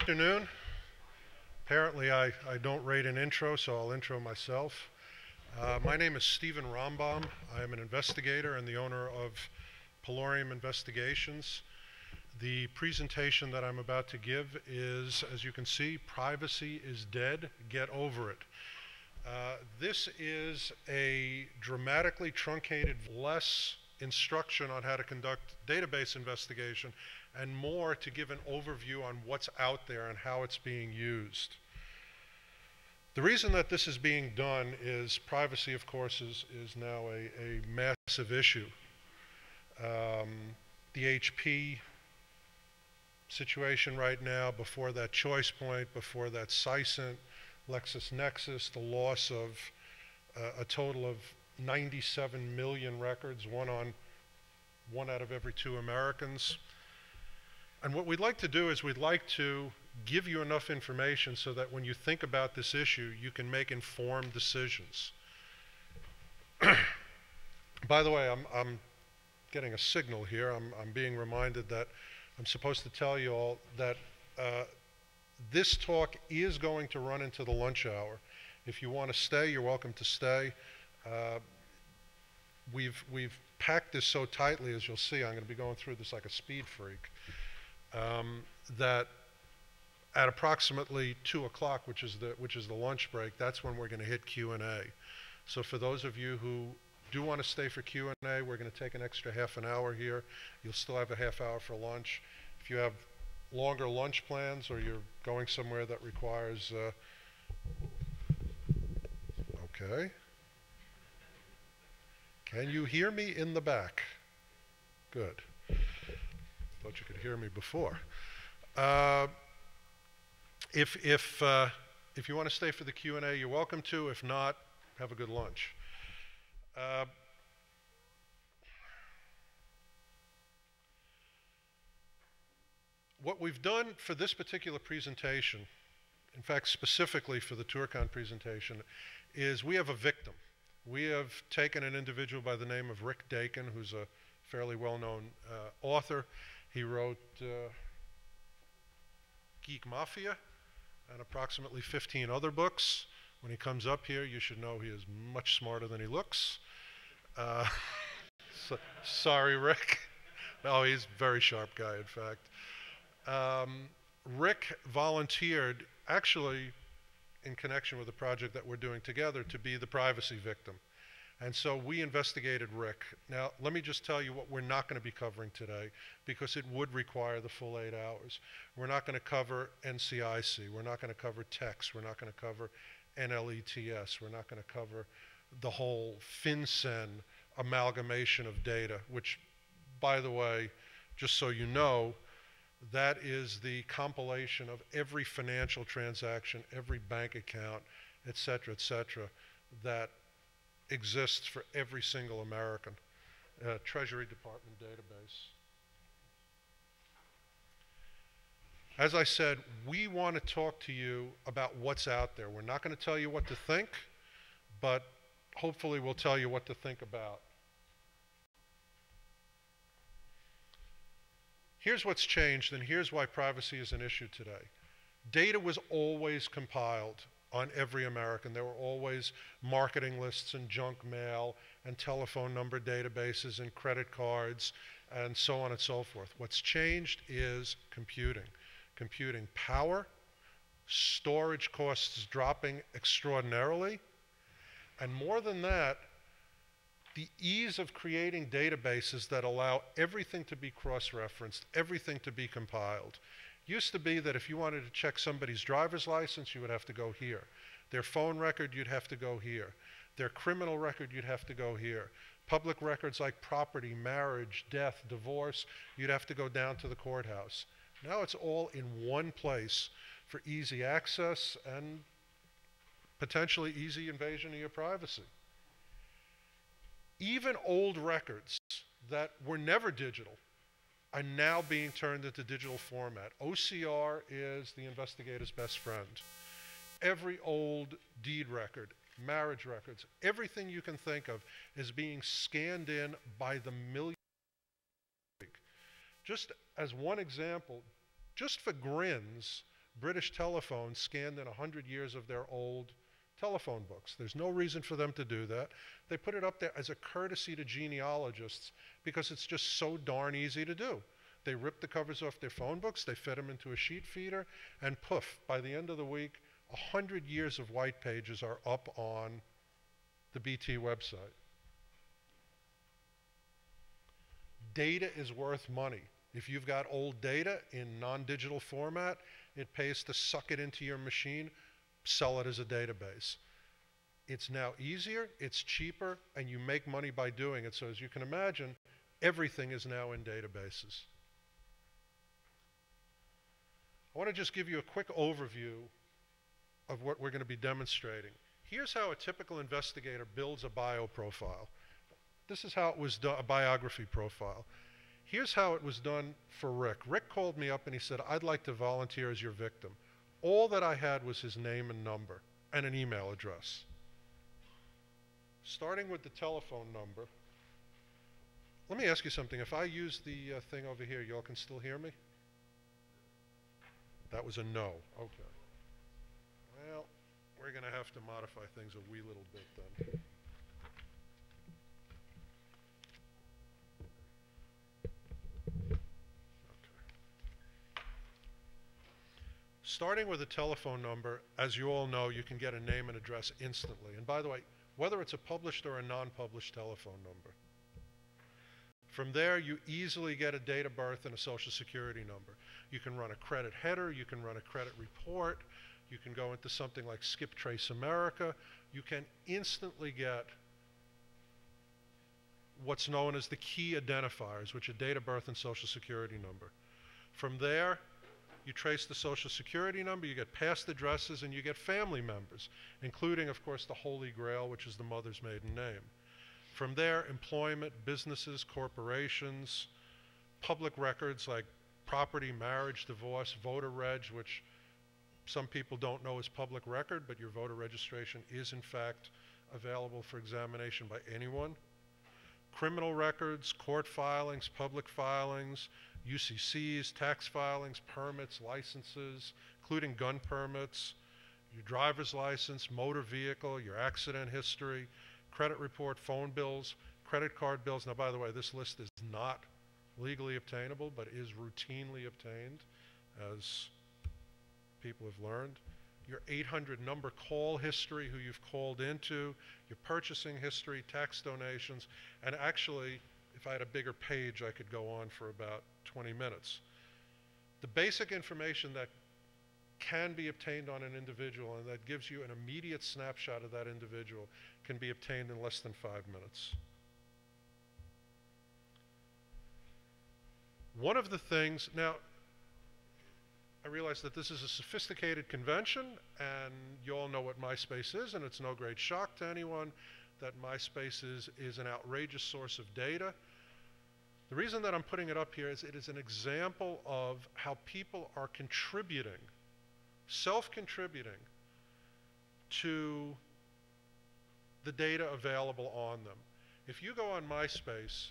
Afternoon. Apparently I don't rate an intro, so I'll intro myself. My name is Stephen Rombaum. I am an investigator and the owner of Pelorium Investigations. The presentation that I'm about to give is, as you can see, Privacy is Dead, Get Over It. This is a dramatically truncated, less instruction on how to conduct database investigation and more to give an overview on what's out there and how it's being used. The reason that this is being done is privacy, of course, is now a massive issue. The HP situation right now, before that ChoicePoint, before that Sysint, LexisNexis, the loss of a total of 97 million records, one out of every 2 Americans. And what we'd like to do is we'd like to give you enough information so that when you think about this issue, you can make informed decisions. By the way, I'm getting a signal here. I'm being reminded that I'm supposed to tell you all that this talk is going to run into the lunch hour. If you want to stay, you're welcome to stay. We've packed this so tightly, as you'll see. I'm going to be going through this like a speed freak. That at approximately 2 o'clock, which is the lunch break, that's when we're going to hit Q&A. So for those of you who do want to stay for Q&A, we're going to take an extra half an hour here. You'll still have a half hour for lunch. If you have longer lunch plans or you're going somewhere that requires okay. Can you hear me in the back? Good. Thought you could hear me before. If you want to stay for the Q&A, you're welcome to. If not, have a good lunch. What we've done for this particular presentation, in fact specifically for the TourCon presentation, is we have a victim. We have taken an individual by the name of Rick Dakin, who's a fairly well-known author. He wrote Geek Mafia and approximately 15 other books. When he comes up here, you should know he is much smarter than he looks. Sorry, Rick. No, he's a very sharp guy, in fact. Rick volunteered, actually in connection with the project that we're doing together, to be the privacy victim. And so we investigated Rick. Now, let me just tell you what we're not going to be covering today, because it would require the full 8 hours. We're not going to cover NCIC. We're not going to cover TEX. We're not going to cover NLETS. We're not going to cover the whole FinCEN amalgamation of data, which, by the way, just so you know, that is the compilation of every financial transaction, every bank account, et cetera, that exists for every single American. Treasury Department database. As I said, we want to talk to you about what's out there. We're not going to tell you what to think, but hopefully we'll tell you what to think about. Here's what's changed, and here's why privacy is an issue today. Data was always compiled on every American. There were always marketing lists and junk mail and telephone number databases and credit cards and so on and so forth. What's changed is computing. Computing power, storage costs dropping extraordinarily, and more than that, the ease of creating databases that allow everything to be cross-referenced, everything to be compiled. Used to be that if you wanted to check somebody's driver's license, you would have to go here. Their phone record, you'd have to go here. Their criminal record, you'd have to go here. Public records like property, marriage, death, divorce, you'd have to go down to the courthouse. Now it's all in one place for easy access and potentially easy invasion of your privacy. Even old records that were never digital are now being turned into digital format. OCR is the investigator's best friend. Every old deed record, marriage records, everything you can think of is being scanned in by the millions. Just as one example, just for grins, British Telephone scanned in 100 years of their old telephone books. There's no reason for them to do that. They put it up there as a courtesy to genealogists because it's just so darn easy to do. They ripped the covers off their phone books, they fed them into a sheet feeder, and poof, by the end of the week, 100 years of white pages are up on the BT website. Data is worth money. If you've got old data in non-digital format, it pays to suck it into your machine, sell it as a database. It's now easier, it's cheaper, and you make money by doing it. So as you can imagine, everything is now in databases. I want to just give you a quick overview of what we're going to be demonstrating. Here's how a typical investigator builds a bio profile. This is how it was done, a biography profile. Here's how it was done for Rick. Rick called me up and he said, I'd like to volunteer as your victim. All that I had was his name and number and an email address. Starting with the telephone number, let me ask you something. If I use the thing over here, y'all can still hear me? That was a no. Okay. Well, we're going to have to modify things a wee little bit then. Starting with a telephone number, as you all know, you can get a name and address instantly. And by the way, whether it's a published or a non-published telephone number. From there, you easily get a date of birth and a social security number. You can run a credit header, you can run a credit report, you can go into something like Skip Trace America. You can instantly get what's known as the key identifiers, which are date of birth and social security number. From there, you trace the social security number, you get past addresses, and you get family members, including, of course, the Holy Grail, which is the mother's maiden name. From there, employment, businesses, corporations, public records like property, marriage, divorce, voter reg, which some people don't know is public record, but your voter registration is, in fact, available for examination by anyone. Criminal records, court filings, public filings, UCCs, tax filings, permits, licenses, including gun permits, your driver's license, motor vehicle, your accident history, credit report, phone bills, credit card bills. Now, by the way, this list is not legally obtainable, but is routinely obtained, as people have learned. Your 800 number call history, who you've called into, your purchasing history, tax donations, and actually, if I had a bigger page, I could go on for about 20 minutes. The basic information that can be obtained on an individual and that gives you an immediate snapshot of that individual can be obtained in less than 5 minutes. One of the things, now, I realize that this is a sophisticated convention, and you all know what MySpace is, and it's no great shock to anyone that MySpace is an outrageous source of data. The reason that I'm putting it up here is it is an example of how people are contributing, self-contributing to the data available on them. If you go on MySpace,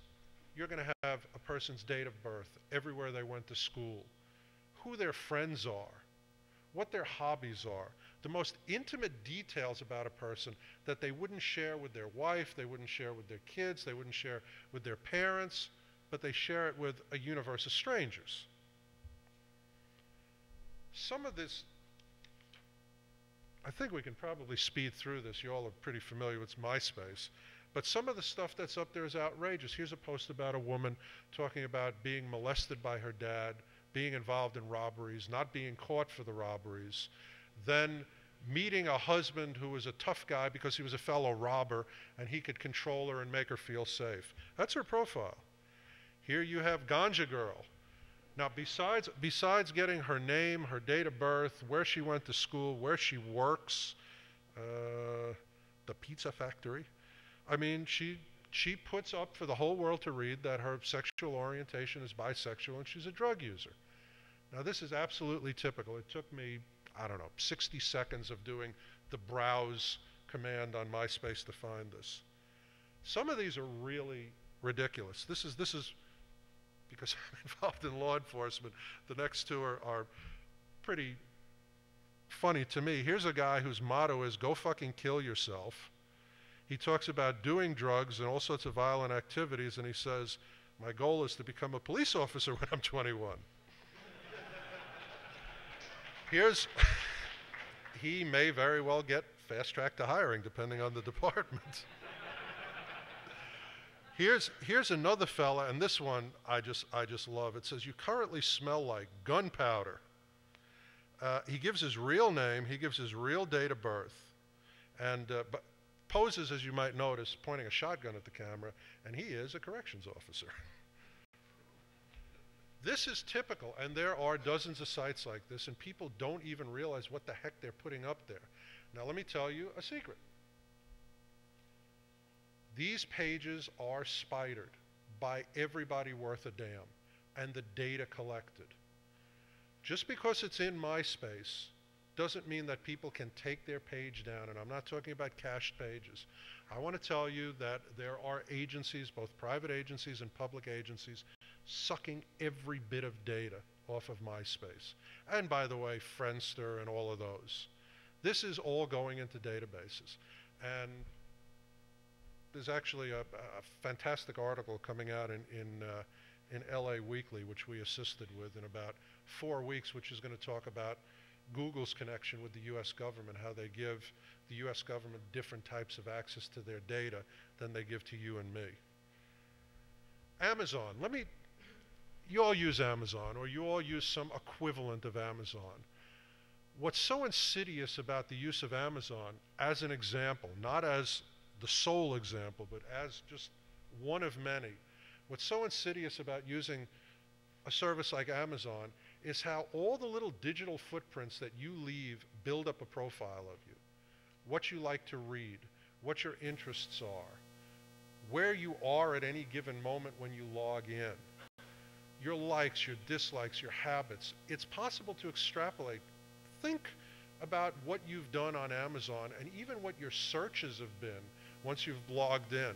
you're going to have a person's date of birth, everywhere they went to school, who their friends are, what their hobbies are, the most intimate details about a person that they wouldn't share with their wife, they wouldn't share with their kids, they wouldn't share with their parents, but they share it with a universe of strangers. Some of this, I think we can probably speed through this. You all are pretty familiar with MySpace. But some of the stuff that's up there is outrageous. Here's a post about a woman talking about being molested by her dad, being involved in robberies, not being caught for the robberies, then meeting a husband who was a tough guy because he was a fellow robber and he could control her and make her feel safe. That's her profile. Here you have Ganja Girl. Now, besides getting her name, her date of birth, where she went to school, where she works, the pizza factory, I mean, she puts up for the whole world to read that her sexual orientation is bisexual and she's a drug user. Now, this is absolutely typical. It took me, I don't know, 60 seconds of doing the browse command on MySpace to find this. Some of these are really ridiculous. This is because I'm involved in law enforcement. The next two are pretty funny to me. Here's a guy whose motto is go fucking kill yourself. He talks about doing drugs and all sorts of violent activities, and he says, my goal is to become a police officer when I'm 21. He may very well get fast-tracked to hiring, depending on the department. Here's another fella, and this one I just love. It says, you currently smell like gunpowder. He gives his real name, he gives his real date of birth, and but poses, as you might notice, pointing a shotgun at the camera, and he is a corrections officer. This is typical, and there are dozens of sites like this, and people don't even realize what the heck they're putting up there. Now let me tell you a secret. These pages are spidered by everybody worth a damn, and the data collected. Just because it's in MySpace doesn't mean that people can take their page down, and I'm not talking about cached pages. I want to tell you that there are agencies, both private agencies and public agencies, sucking every bit of data off of MySpace. And by the way, Friendster and all of those. This is all going into databases. And there's actually a fantastic article coming out in LA Weekly, which we assisted with in about 4 weeks, which is going to talk about Google's connection with the U.S. government, how they give the U.S. government different types of access to their data than they give to you and me. Amazon, you all use Amazon, or you all use some equivalent of Amazon. What's so insidious about the use of Amazon as an example, not as the sole example, but as just one of many, what's so insidious about using a service like Amazon is how all the little digital footprints that you leave build up a profile of you. What you like to read, what your interests are, where you are at any given moment when you log in, your likes, your dislikes, your habits. It's possible to extrapolate. Think about what you've done on Amazon and even what your searches have been once you've logged in.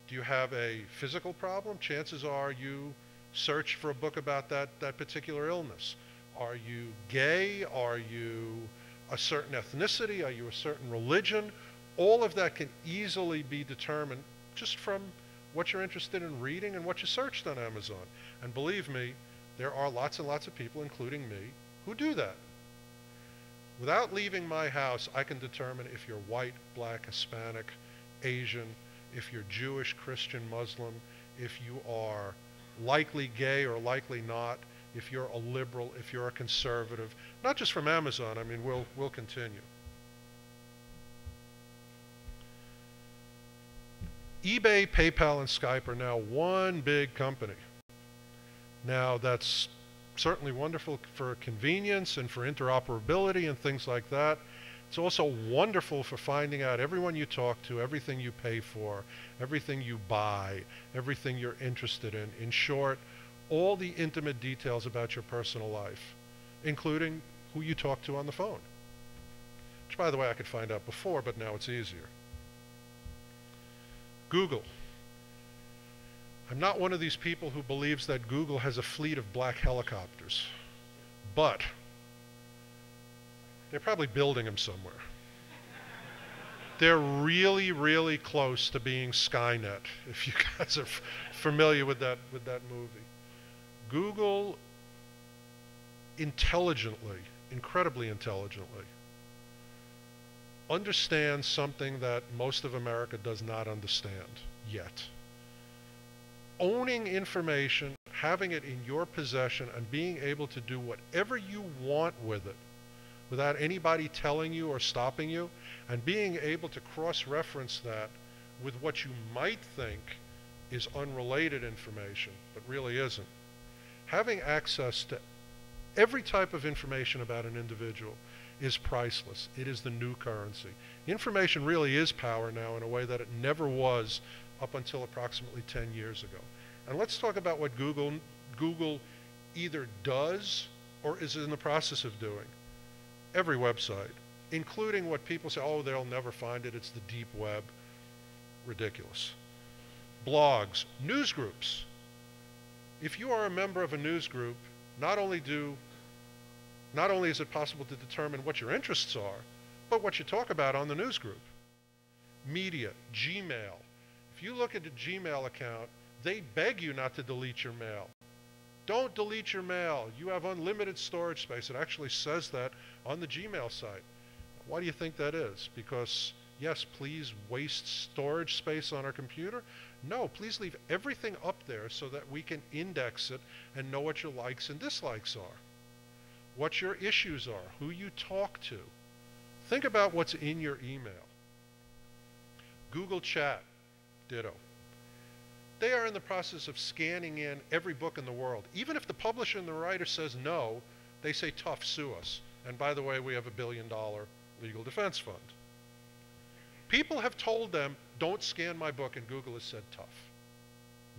Do you have a physical problem? Chances are you search for a book about that particular illness. Are you gay? Are you a certain ethnicity? Are you a certain religion? All of that can easily be determined just from what you're interested in reading and what you searched on Amazon. And believe me, there are lots and lots of people, including me, who do that. Without leaving my house, I can determine if you're white, black, Hispanic, Asian, if you're Jewish, Christian, Muslim, if you are likely gay or likely not, if you're a liberal, if you're a conservative, not just from Amazon. I mean, we'll continue. eBay, PayPal, and Skype are now one big company. Now, that's certainly wonderful for convenience and for interoperability and things like that. It's also wonderful for finding out everyone you talk to, everything you pay for, everything you buy, everything you're interested in. In short, all the intimate details about your personal life, including who you talk to on the phone. Which, by the way, I could find out before, but now it's easier. Google. I'm not one of these people who believes that Google has a fleet of black helicopters, but they're probably building them somewhere. They're really, really close to being Skynet, if you guys are familiar with that movie. Google intelligently, incredibly intelligently, understands something that most of America does not understand yet. Owning information, having it in your possession, and being able to do whatever you want with it without anybody telling you or stopping you, and being able to cross-reference that with what you might think is unrelated information, but really isn't. Having access to every type of information about an individual is priceless. It is the new currency. Information really is power now in a way that it never was up until approximately 10 years ago. And let's talk about what Google either does or is in the process of doing. Every website, including what people say, oh, they'll never find it, it's the deep web. Ridiculous. Blogs, news groups. If you are a member of a news group, not only do Not only is it possible to determine what your interests are, but what you talk about on the news group. Media, Gmail. If you look at a Gmail account, they beg you not to delete your mail. Don't delete your mail. You have unlimited storage space. It actually says that on the Gmail site. Why do you think that is? Because, yes, please waste storage space on our computer. No, please leave everything up there so that we can index it and know what your likes and dislikes are, what your issues are, who you talk to. Think about what's in your email. Google Chat, ditto. They are in the process of scanning in every book in the world. Even if the publisher and the writer says no, they say, tough, sue us. And by the way, we have $1 billion legal defense fund. People have told them, don't scan my book, and Google has said tough.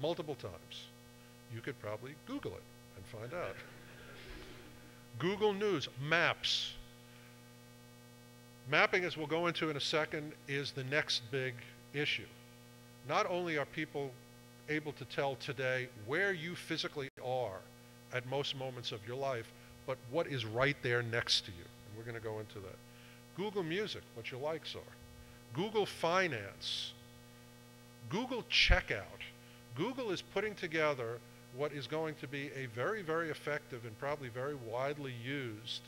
Multiple times. You could probably Google it and find out. Google News, Maps. Mapping, as we'll go into in a second, is the next big issue. Not only are people able to tell today where you physically are at most moments of your life, but what is right there next to you. And we're going to go into that. Google Music, what your likes are. Google Finance. Google Checkout. Google is putting together what is going to be a very, very effective and probably very widely used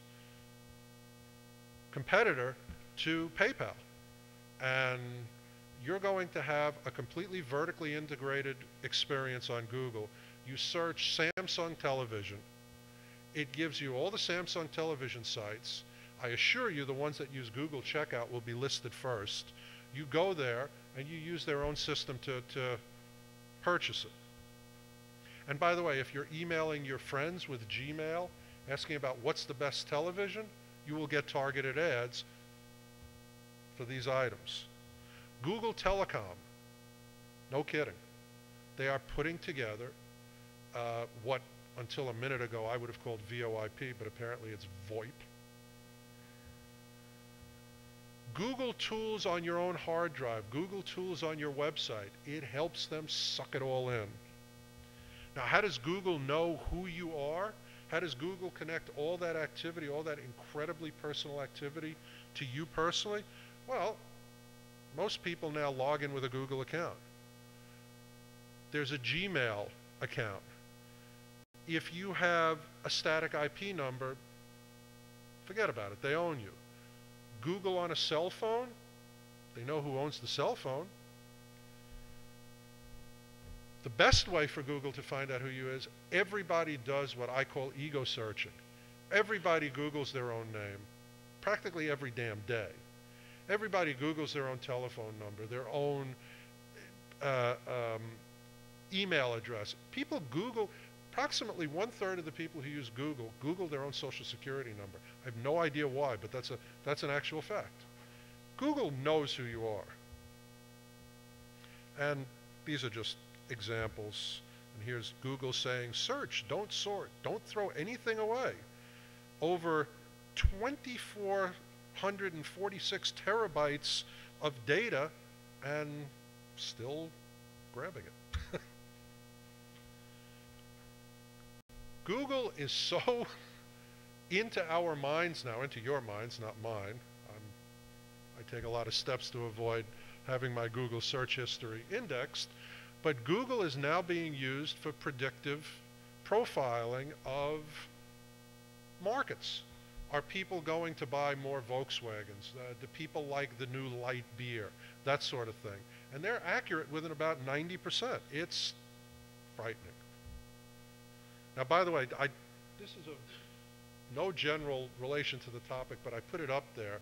competitor to PayPal. And you're going to have a completely vertically integrated experience on Google. You search Samsung television. It gives you all the Samsung television sites. I assure you the ones that use Google Checkout will be listed first. You go there and you use their own system to purchase it. And by the way, if you're emailing your friends with Gmail, asking about what's the best television, you will get targeted ads for these items. Google Telecom, no kidding. They are putting together what until a minute ago I would have called VoIP, but apparently it's VoIP. Google Tools on your own hard drive, Google Tools on your website, it helps them suck it all in. Now, how does Google know who you are? How does Google connect all that activity, all that incredibly personal activity to you personally? Well, most people now log in with a Google account. There's a Gmail account. If you have a static IP number, forget about it, they own you. Google on a cell phone, they know who owns the cell phone. The best way for Google to find out who you is, everybody does what I call ego searching. Everybody Googles their own name, practically every damn day. Everybody Googles their own telephone number, their own email address. People Google, approximately 1/3 of the people who use Google their own social security number. I have no idea why, but that's an actual fact. Google knows who you are. And these are just examples. And here's Google saying, search, don't sort, don't throw anything away. Over 2,446 terabytes of data and still grabbing it. Google is so into our minds now, into your minds, not mine. I take a lot of steps to avoid having my Google search history indexed, but Google is now being used for predictive profiling of markets. Are people going to buy more Volkswagens? Do people like the new light beer? That sort of thing. And they're accurate within about 90%. It's frightening. Now, by the way, this is of no general relation to the topic, but I put it up there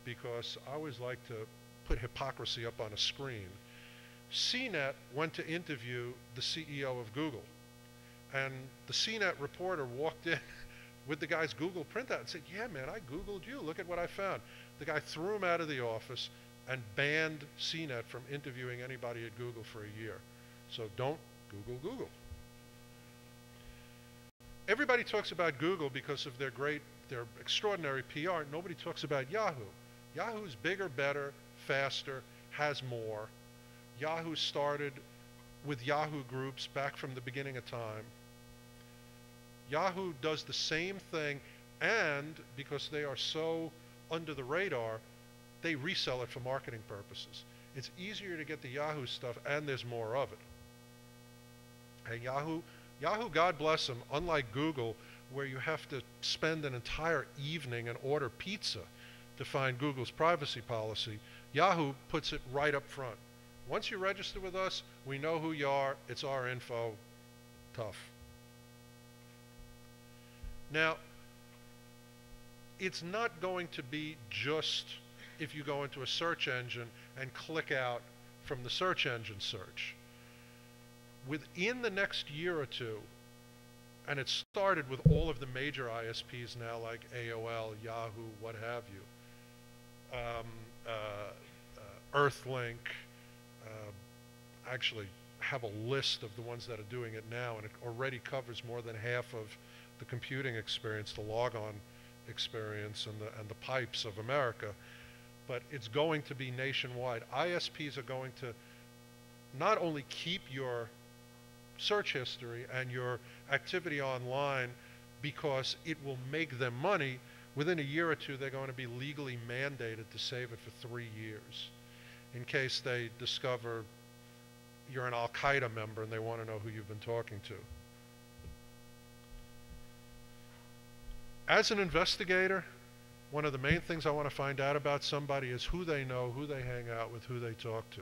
because I always like to put hypocrisy up on a screen. CNET went to interview the CEO of Google, and the CNET reporter walked in with the guy's Google printout and said, yeah, man, I Googled you. Look at what I found. The guy threw him out of the office and banned CNET from interviewing anybody at Google for a year. So don't Google. Everybody talks about Google because of their extraordinary PR. Nobody talks about Yahoo. Yahoo's bigger, better, faster, has more. Yahoo started with Yahoo groups back from the beginning of time. Yahoo does the same thing And because they are so under the radar, they resell it for marketing purposes. It's easier to get the Yahoo stuff, and there's more of it. And Yahoo, God bless them, unlike Google, where you have to spend an entire evening and order pizza to find Google's privacy policy, Yahoo puts it right up front. Once you register with us, we know who you are. It's our info. Tough. Now, it's not going to be just if you go into a search engine and click out from the search engine search. Within the next year or two, and it started with all of the major ISPs now like AOL, Yahoo, what have you, Earthlink, actually have a list of the ones that are doing it now, and it already covers more than half of the computing experience, the logon experience, and the pipes of America. But it's going to be nationwide. ISPs are going to not only keep your search history and your activity online because it will make them money. Within a year or two, they're going to be legally mandated to save it for 3 years in case they discover you're an Al-Qaeda member and they want to know who you've been talking to. As an investigator, one of the main things I want to find out about somebody is who they know, who they hang out with, who they talk to.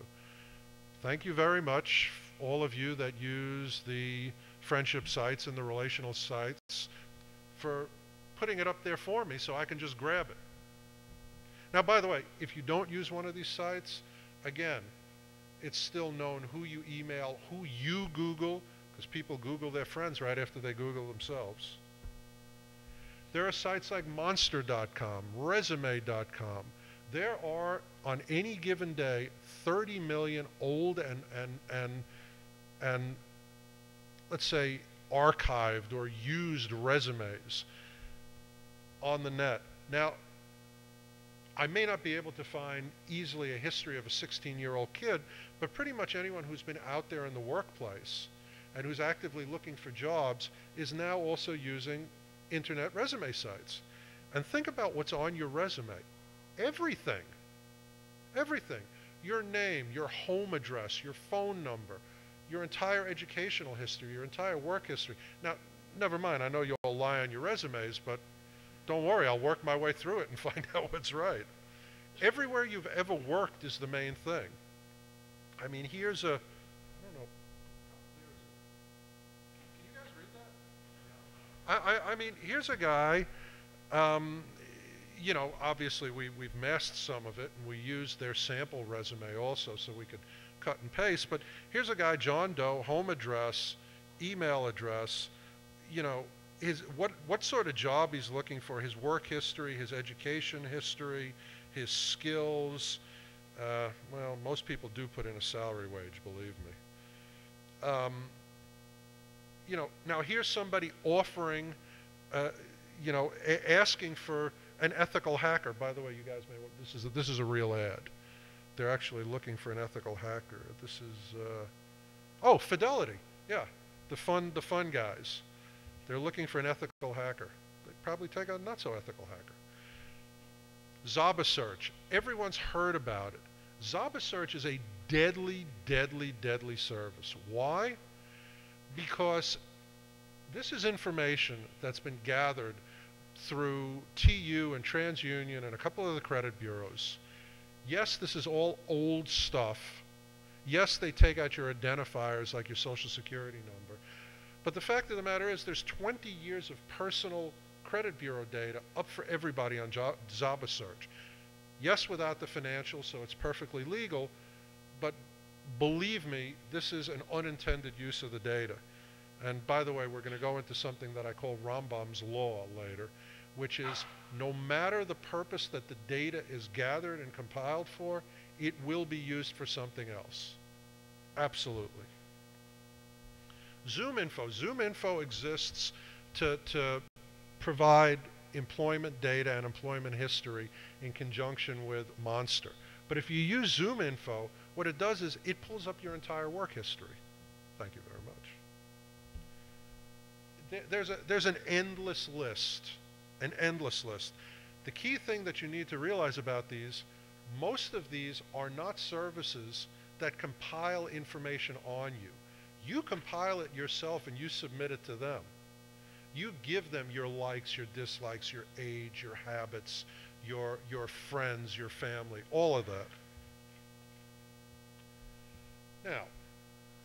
Thank you very much, all of you that use the friendship sites and the relational sites, for putting it up there for me so I can just grab it. Now, by the way, if you don't use one of these sites, again, it's still known who you email, who you Google, because people Google their friends right after they Google themselves. There are sites like Monster.com, Resume.com. There are, on any given day, 30 million old and let's say archived or used resumes on the net. Now, I may not be able to find easily a history of a 16-year-old kid, but pretty much anyone who's been out there in the workplace and who's actively looking for jobs is now also using internet resume sites. And think about what's on your resume. Everything. Everything. Your name, your home address, your phone number, your entire educational history, your entire work history. Now, never mind, I know you'll lie on your resumes, but don't worry, I'll work my way through it and find out what's right. Everywhere you've ever worked is the main thing. I mean, here's a, I don't know, can you guys read that? I mean, here's a guy, you know, obviously we've masked some of it, and we used their sample resume also so we could cut and paste, but here's a guy, John Doe, home address, email address, you know, what sort of job he's looking for, his work history, his education history, his skills. Well, most people do put in a salary wage, believe me. You know, now here's somebody offering, you know, asking for an ethical hacker. By the way, you guys may, this is a real ad. They're actually looking for an ethical hacker. This is, oh, Fidelity. Yeah, the fun guys. They're looking for an ethical hacker. They'd probably take a not so ethical hacker. ZabaSearch. Everyone's heard about it. ZabaSearch is a deadly, deadly, deadly service. Why? Because this is information that's been gathered through TU and TransUnion and a couple of the credit bureaus. Yes, this is all old stuff. Yes, they take out your identifiers like your social security number. But the fact of the matter is there's 20 years of personal credit bureau data up for everybody on ZabaSearch. Yes, without the financials, so it's perfectly legal, but believe me, this is an unintended use of the data. And by the way, we're going to go into something that I call Rambam's law later, which is no matter the purpose that the data is gathered and compiled for, it will be used for something else. Absolutely. ZoomInfo. ZoomInfo exists to provide employment data and employment history in conjunction with Monster. But if you use ZoomInfo, what it does is it pulls up your entire work history. Thank you very much. There's an endless list an endless list. The key thing that you need to realize about these, most of these are not services that compile information on you. You compile it yourself and you submit it to them. You give them your likes, your dislikes, your age, your habits, your friends, your family, all of that. Now,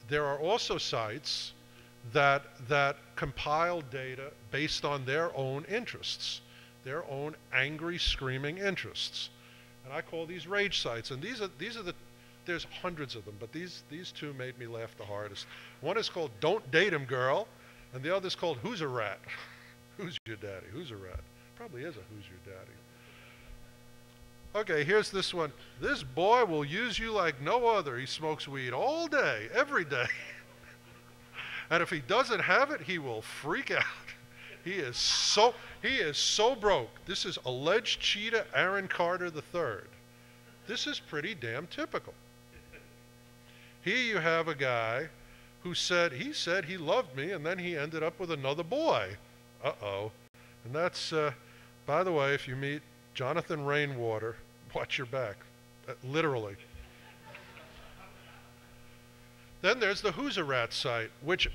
there are also sites that compile data based on their own interests, their own angry, screaming interests. And I call these rage sites. And these are the, there's hundreds of them, but these two made me laugh the hardest. One is called Don't Date Him, Girl, and the other is called Who's a Rat? Who's your daddy? Who's a rat? Probably is a Who's your daddy. Okay, here's this one. This boy will use you like no other. He smokes weed all day, every day. And if he doesn't have it, he will freak out. He is so broke. This is alleged cheetah Aaron Carter III. This is pretty damn typical. Here you have a guy who said he loved me, and then he ended up with another boy. Uh-oh. And that's, by the way, if you meet Jonathan Rainwater, watch your back, literally. Then there's the Who's a Rat site, which,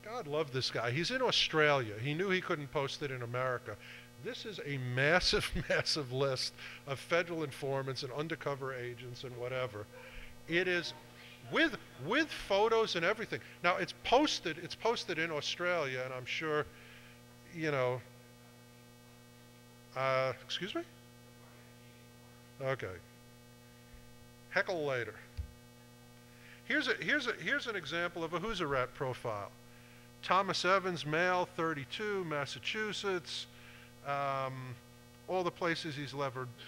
God love this guy. He's in Australia. He knew he couldn't post it in America. This is a massive, massive list of federal informants and undercover agents and whatever. It is with photos and everything. Now it's posted in Australia, and I'm sure, you know, excuse me? Okay. Heckle later. Here's an example of a Who's a Rat profile. Thomas Evans, male, 32, Massachusetts, all the places he's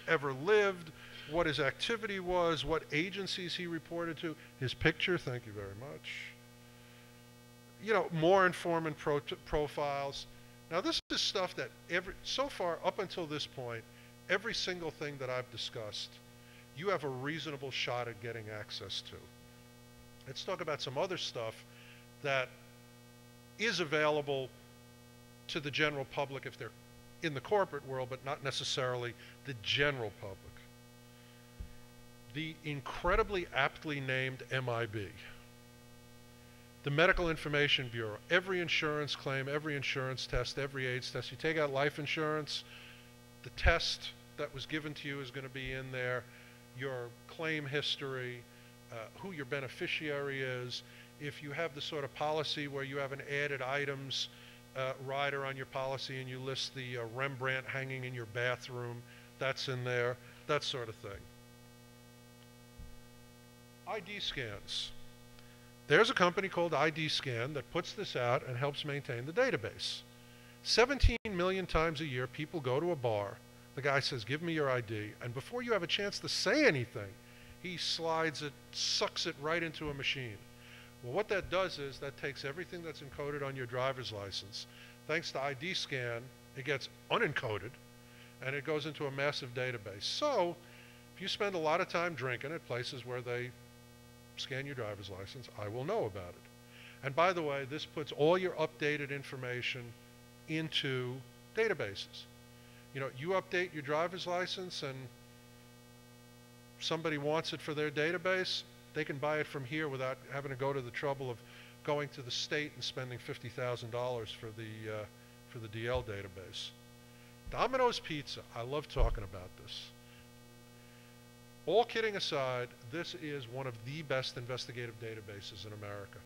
ever lived, what his activity was, what agencies he reported to, his picture, thank you very much. You know, more informant profiles. Now this is stuff that so far, up until this point, every single thing that I've discussed, you have a reasonable shot at getting access to. Let's talk about some other stuff that is available to the general public if they're in the corporate world, but not necessarily the general public. The incredibly aptly named MIB, the Medical Information Bureau. Every insurance claim, every insurance test, every AIDS test, you take out life insurance, the test that was given to you is going to be in there, your claim history, who your beneficiary is. If you have the sort of policy where you have an added items rider on your policy and you list the Rembrandt hanging in your bathroom, that's in there, that sort of thing. ID scans. There's a company called ID Scan that puts this out and helps maintain the database. 17 million times a year, people go to a bar. The guy says, give me your ID. And before you have a chance to say anything, he slides it, sucks it right into a machine. Well, what that does is that takes everything that's encoded on your driver's license. Thanks to ID Scan, it gets unencoded, and it goes into a massive database. So, if you spend a lot of time drinking at places where they scan your driver's license, I will know about it. And by the way, this puts all your updated information into databases. You know, you update your driver's license and somebody wants it for their database, they can buy it from here without having to go to the trouble of going to the state and spending $50,000 for the DL database. Domino's Pizza, I love talking about this. All kidding aside, this is one of the best investigative databases in America.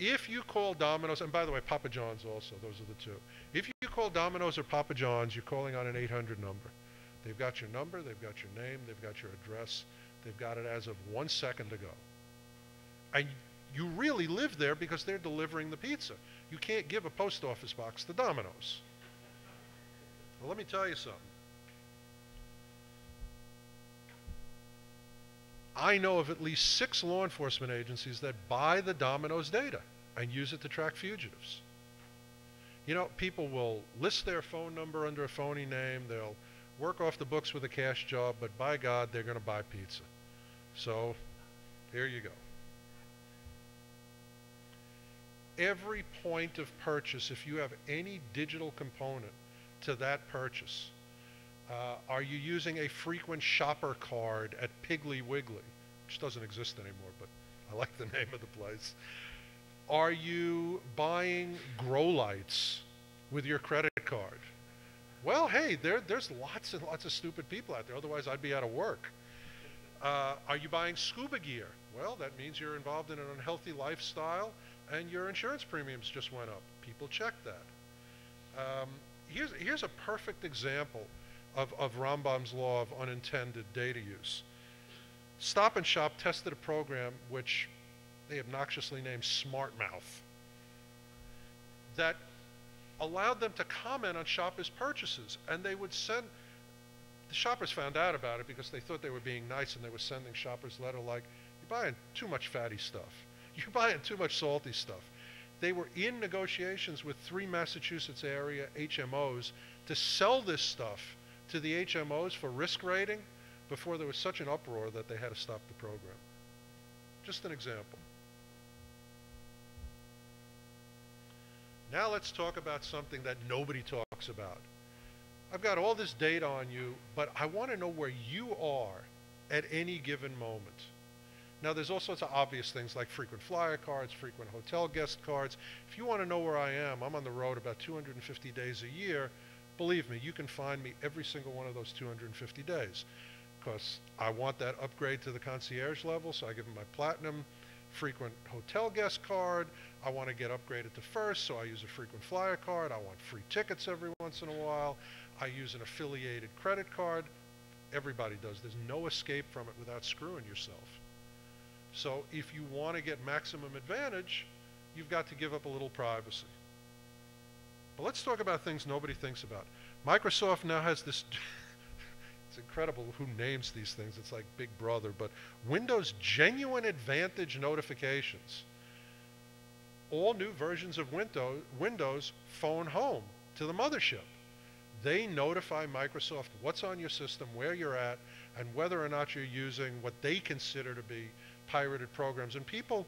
If you call Domino's, and by the way, Papa John's also, those are the two. If you call Domino's or Papa John's, you're calling on an 800 number. They've got your number, they've got your name, they've got your address, they've got it as of 1 second ago. And you really live there because they're delivering the pizza. You can't give a post office box to Domino's. Well, let me tell you something. I know of at least 6 law enforcement agencies that buy the Domino's data and use it to track fugitives. You know, people will list their phone number under a phony name, they'll work off the books with a cash job, but by God, they're going to buy pizza. So, here you go. every point of purchase, if you have any digital component to that purchase. Are you using a frequent shopper card at Piggly Wiggly, which doesn't exist anymore, but I like the name of the place? Are you buying grow lights with your credit card? Well, hey, there's lots and lots of stupid people out there. Otherwise, I'd be out of work. Are you buying scuba gear? Well, that means you're involved in an unhealthy lifestyle and your insurance premiums just went up. People check that. Here's a perfect example of Rambam's law of unintended data use. Stop and Shop tested a program which they obnoxiously named SmartMouth that allowed them to comment on shoppers' purchases, and they would send, the shoppers found out about it because they thought they were being nice, and they were sending shoppers a letter like, you're buying too much fatty stuff. You're buying too much salty stuff. They were in negotiations with 3 Massachusetts area HMOs to sell this stuff to the HMOs for risk rating before there was such an uproar that they had to stop the program. Just an example. Now let's talk about something that nobody talks about. I've got all this data on you, but I want to know where you are at any given moment. Now there's all sorts of obvious things like frequent flyer cards, frequent hotel guest cards. If you want to know where I am, I'm on the road about 250 days a year. Believe me, you can find me every single one of those 250 days because I want that upgrade to the concierge level, so I give them my platinum frequent hotel guest card. I want to get upgraded to first, so I use a frequent flyer card. I want free tickets every once in a while. I use an affiliated credit card. Everybody does. There's no escape from it without screwing yourself. So if you want to get maximum advantage, you've got to give up a little privacy. But let's talk about things nobody thinks about. Microsoft now has this, it's incredible who names these things. It's like Big Brother, but Windows Genuine Advantage notifications. All new versions of Windows phone home to the mothership. They notify Microsoft what's on your system, where you're at, and whether or not you're using what they consider to be pirated programs. And people,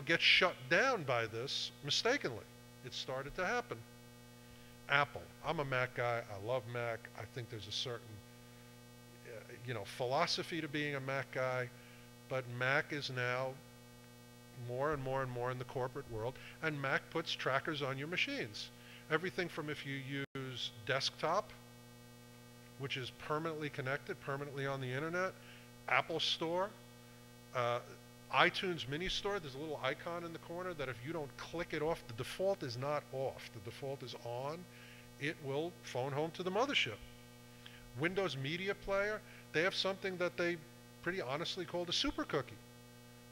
get shut down by this mistakenly. It started to happen. Apple. I'm a Mac guy. I love Mac. I think there's a certain, philosophy to being a Mac guy. But Mac is now more and more and more in the corporate world. And Mac puts trackers on your machines. Everything from if you use desktop, which is permanently connected, permanently on the internet, Apple Store, iTunes Mini Store, there's a little icon in the corner that if you don't click it off, the default is not off. The default is on. It will phone home to the mothership. Windows Media Player, they have something that they pretty honestly call the super cookie.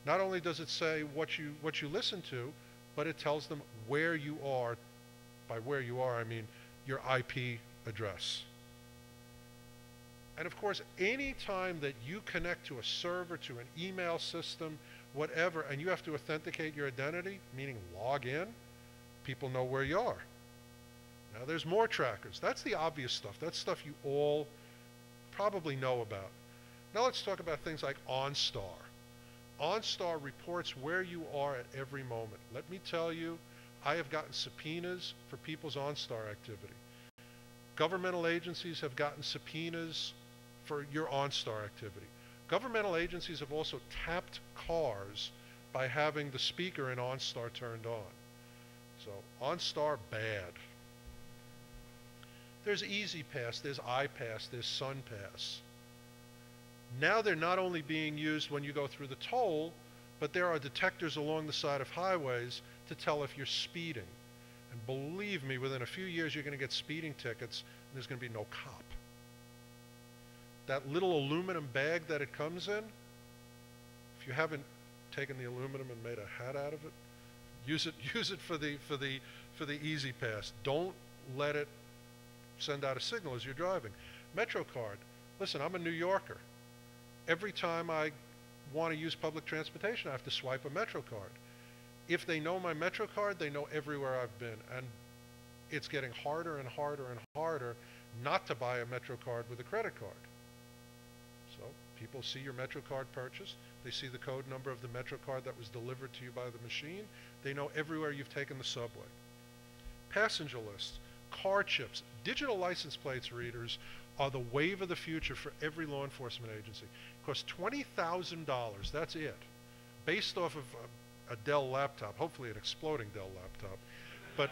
Not only does it say what you listen to, but it tells them where you are. By where you are, I mean your IP address. And of course, any time that you connect to a server, to an email system, whatever, and you have to authenticate your identity, meaning log in, people know where you are. Now there's more trackers. That's the obvious stuff. That's stuff you all probably know about. Now let's talk about things like OnStar. OnStar reports where you are at every moment. Let me tell you, I have gotten subpoenas for people's OnStar activity. Governmental agencies have gotten subpoenas for your OnStar activity. Governmental agencies have also tapped cars by having the speaker in OnStar turned on. So OnStar, bad. There's EasyPass, there's iPass, there's SunPass. Now they're not only being used when you go through the toll, but there are detectors along the side of highways to tell if you're speeding. And believe me, within a few years you're going to get speeding tickets and there's going to be no cop. That little aluminum bag that it comes in, if you haven't taken the aluminum and made a hat out of it, use it for the EasyPass. Don't let it send out a signal as you're driving. MetroCard. Listen, I'm a New Yorker. Every time I want to use public transportation, I have to swipe a MetroCard. If they know my MetroCard, they know everywhere I've been. And it's getting harder and harder and harder not to buy a MetroCard with a credit card. So people see your MetroCard purchase. They see the code number of the MetroCard that was delivered to you by the machine. They know everywhere you've taken the subway. Passenger lists, car chips, digital license plates readers are the wave of the future for every law enforcement agency. It costs $20,000, that's it, based off of a Dell laptop, hopefully an exploding Dell laptop, but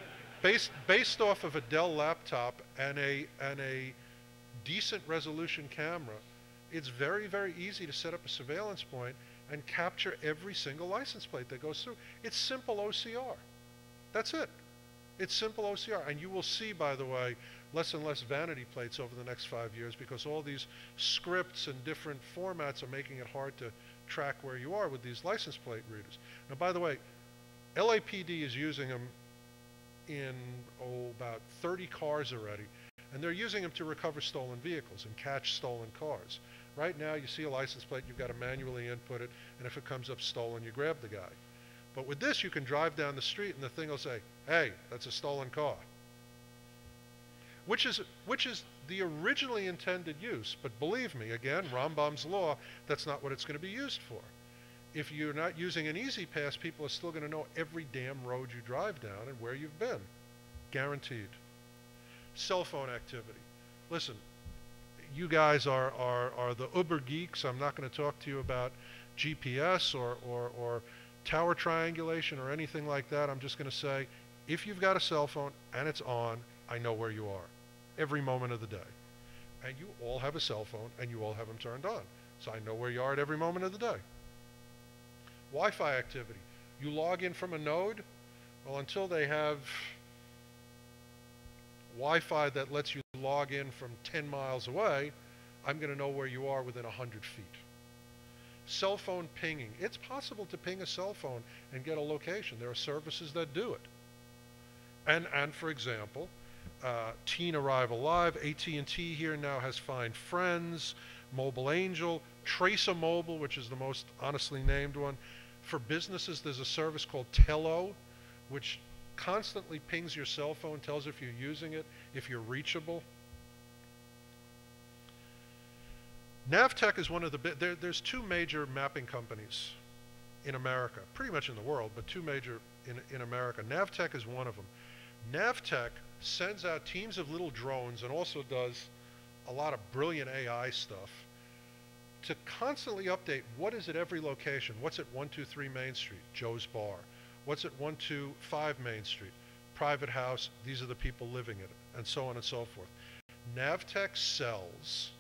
based off of a Dell laptop and a decent resolution camera, it's very, very easy to set up a surveillance point and capture every single license plate that goes through. It's simple OCR. That's it. It's simple OCR. And you will see, by the way, less and less vanity plates over the next 5 years because all these scripts and different formats are making it hard to track where you are with these license plate readers. Now, by the way, LAPD is using them in about 30 cars already, and they're using them to recover stolen vehicles and catch stolen cars. Right now, you see a license plate, you've got to manually input it, and if it comes up stolen, you grab the guy. But with this, you can drive down the street and the thing will say, hey, that's a stolen car. Which is the originally intended use. But believe me, again, Rambam's law, that's not what it's going to be used for. If you're not using an easy pass, people are still going to know every damn road you drive down and where you've been. Guaranteed. Cell phone activity. Listen, you guys are the uber geeks. I'm not going to talk to you about GPS or tower triangulation or anything like that. I'm just going to say, if you've got a cell phone and it's on, I know where you are every moment of the day. And you all have a cell phone and you all have them turned on. So I know where you are at every moment of the day. Wi-Fi activity. You log in from a node. Well, until they have Wi-Fi that lets you log in from 10 miles away, I'm going to know where you are within 100 feet. Cell phone pinging. It's possible to ping a cell phone and get a location. There are services that do it. And for example, Teen Arrival Live, AT&T here now has Find Friends, Mobile Angel, Tracer Mobile, which is the most honestly named one. For businesses, there's a service called Tello, which constantly pings your cell phone, tells if you're using it, if you're reachable. Navtech is one of the there's two major mapping companies in America, pretty much in the world, but two major in America. Navtech is one of them. Navtech sends out teams of little drones and also does a lot of brilliant AI stuff to constantly update what is at every location. What's at 123 Main Street? Joe's Bar. What's at 125 Main Street? Private house. These are the people living in it, and so on and so forth. Navtech sells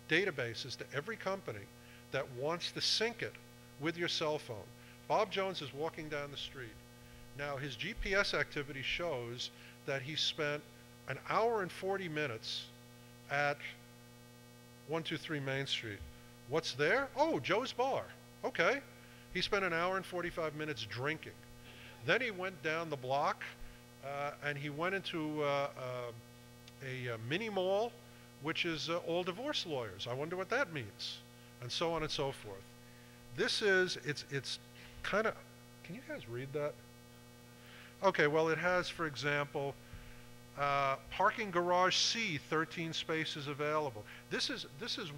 databases to every company that wants to sync it with your cell phone. Bob Jones is walking down the street. Now, his GPS activity shows that he spent an hour and 40 minutes at 123 Main Street. What's there? Oh, Joe's Bar. Okay. He spent an hour and 45 minutes drinking. Then he went down the block and he went into a mini mall, which is all divorce lawyers. I wonder what that means, and so on and so forth. This is, it's kind of, can you guys read that? Okay, well, it has, for example, parking garage C, 13 spaces available. This is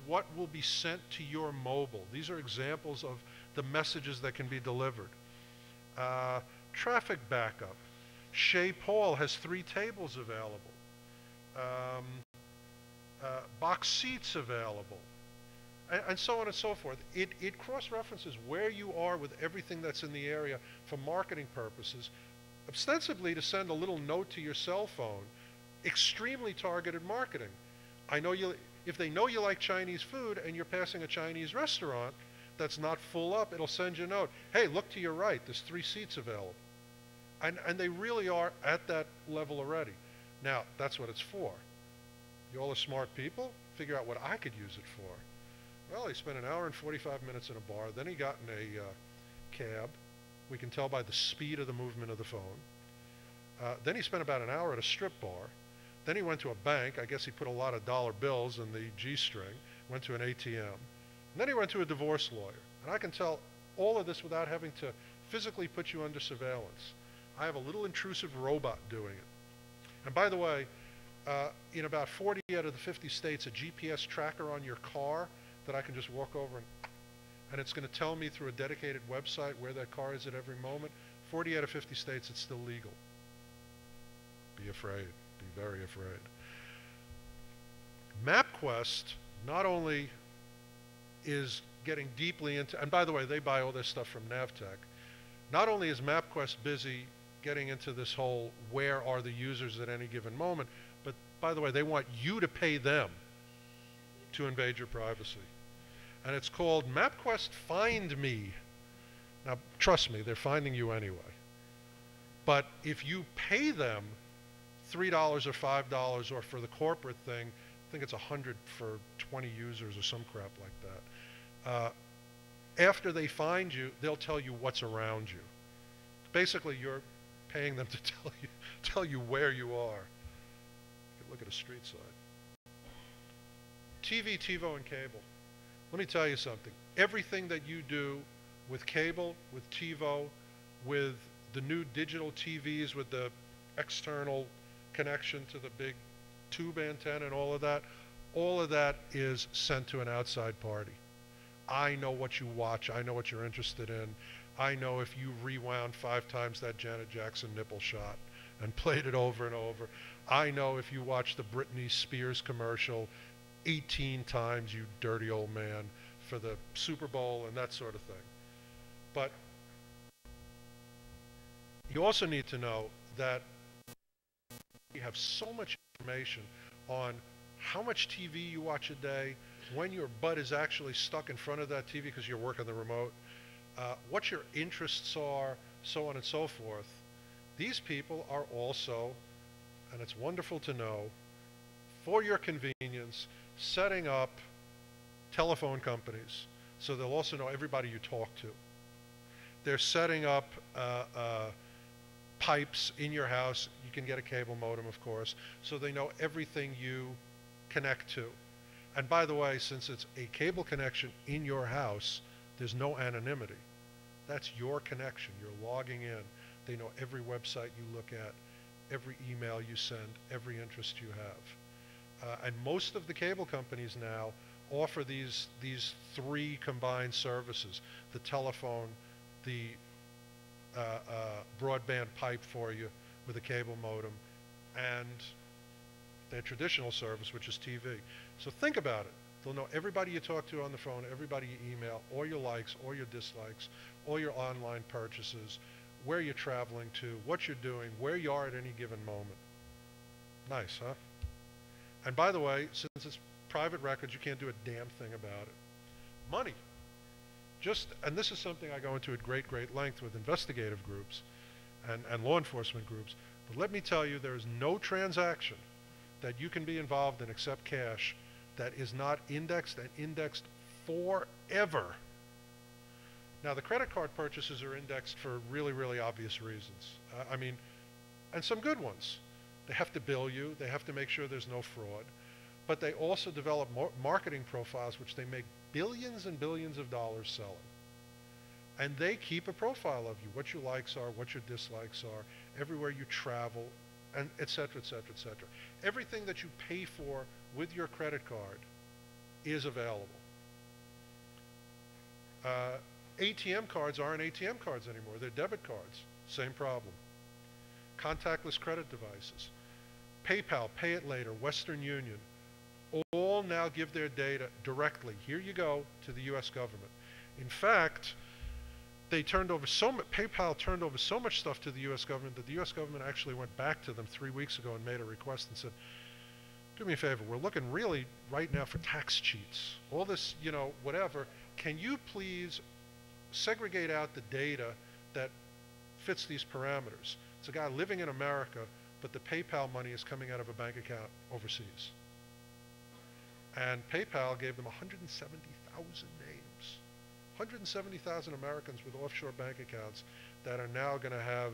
what will be sent to your mobile. These are examples of the messages that can be delivered. Traffic backup. Chez Paul has 3 tables available. Box seats available. And so on and so forth. It cross-references where you are with everything that's in the area for marketing purposes, ostensibly to send a little note to your cell phone. Extremely targeted marketing. I know if they know you like Chinese food and you're passing a Chinese restaurant that's not full up, it'll send you a note. Hey, look to your right, there's 3 seats available. And they really are at that level already. Now, that's what it's for. You all are smart people, figure out what I could use it for. Well, he spent an hour and 45 minutes in a bar, then he got in a cab. We can tell by the speed of the movement of the phone. Then he spent about an hour at a strip bar. Then he went to a bank. I guess he put a lot of dollar bills in the G-string, went to an ATM. And then he went to a divorce lawyer. And I can tell all of this without having to physically put you under surveillance. I have a little intrusive robot doing it. And by the way, in about 40 out of the 50 states, a GPS tracker on your car that I can just walk over and it's going to tell me through a dedicated website where that car is at every moment. 40 out of 50 states, it's still legal. Be afraid. Be very afraid. MapQuest not only is getting deeply into, and by the way, they buy all this stuff from Navtech. Not only is MapQuest busy getting into this whole where are the users at any given moment, but by the way, they want you to pay them to invade your privacy. And it's called MapQuest Find Me. Now, trust me, they're finding you anyway. But if you pay them $3 or $5, or for the corporate thing, I think it's $100 for 20 users or some crap like that. After they find you, they'll tell you what's around you. Basically, you're paying them to tell you where you are. You can look at a street sign. TV, TiVo, and cable. Let me tell you something. Everything that you do with cable, with TiVo, with the new digital TVs with the external connection to the big tube antenna and all of that is sent to an outside party. I know what you watch. I know what you're interested in. I know if you rewound 5 times that Janet Jackson nipple shot and played it over and over. I know if you watch the Britney Spears commercial 18 times, you dirty old man, for the Super Bowl and that sort of thing. But you also need to know that you have so much information on how much TV you watch a day, when your butt is actually stuck in front of that TV because you're working the remote, what your interests are, so on and so forth. These people are also, and it's wonderful to know, for your convenience, setting up telephone companies so they'll also know everybody you talk to. They're setting up pipes in your house. You can get a cable modem, of course, so they know everything you connect to. And by the way, since it's a cable connection in your house, there's no anonymity. That's your connection. You're logging in. They know every website you look at, every email you send, every interest you have. And most of the cable companies now offer these 3 combined services: the telephone, the broadband pipe for you with a cable modem, and their traditional service, which is TV. So think about it. They'll know everybody you talk to on the phone, everybody you email, all your likes, all your dislikes, all your online purchases, where you're traveling to, what you're doing, where you are at any given moment. Nice, huh? And by the way, since it's private records, you can't do a damn thing about it. Money. And this is something I go into at great length with investigative groups and law enforcement groups. But let me tell you, there is no transaction that you can be involved in except cash that is not indexed and indexed forever. Now, the credit card purchases are indexed for really obvious reasons. I mean, and some good ones. They have to bill you. They have to make sure there's no fraud. But they also develop marketing profiles, which they make billions and billions of dollars selling. And they keep a profile of you, what your likes are, what your dislikes are, everywhere you travel, and et cetera, et cetera, et cetera. Everything that you pay for with your credit card is available. ATM cards aren't ATM cards anymore. They're debit cards. Same problem. Contactless credit devices. PayPal, Pay It Later, Western Union, all now give their data directly, here you go, to the U.S. government. In fact, PayPal turned over so much stuff to the U.S. government that the U.S. government actually went back to them 3 weeks ago and made a request and said, do me a favor, we're looking really right now for tax cheats. All this, whatever. Can you please segregate out the data that fits these parameters? It's a guy living in America, but the PayPal money is coming out of a bank account overseas. And PayPal gave them 170,000 names. 170,000 Americans with offshore bank accounts that are now going to have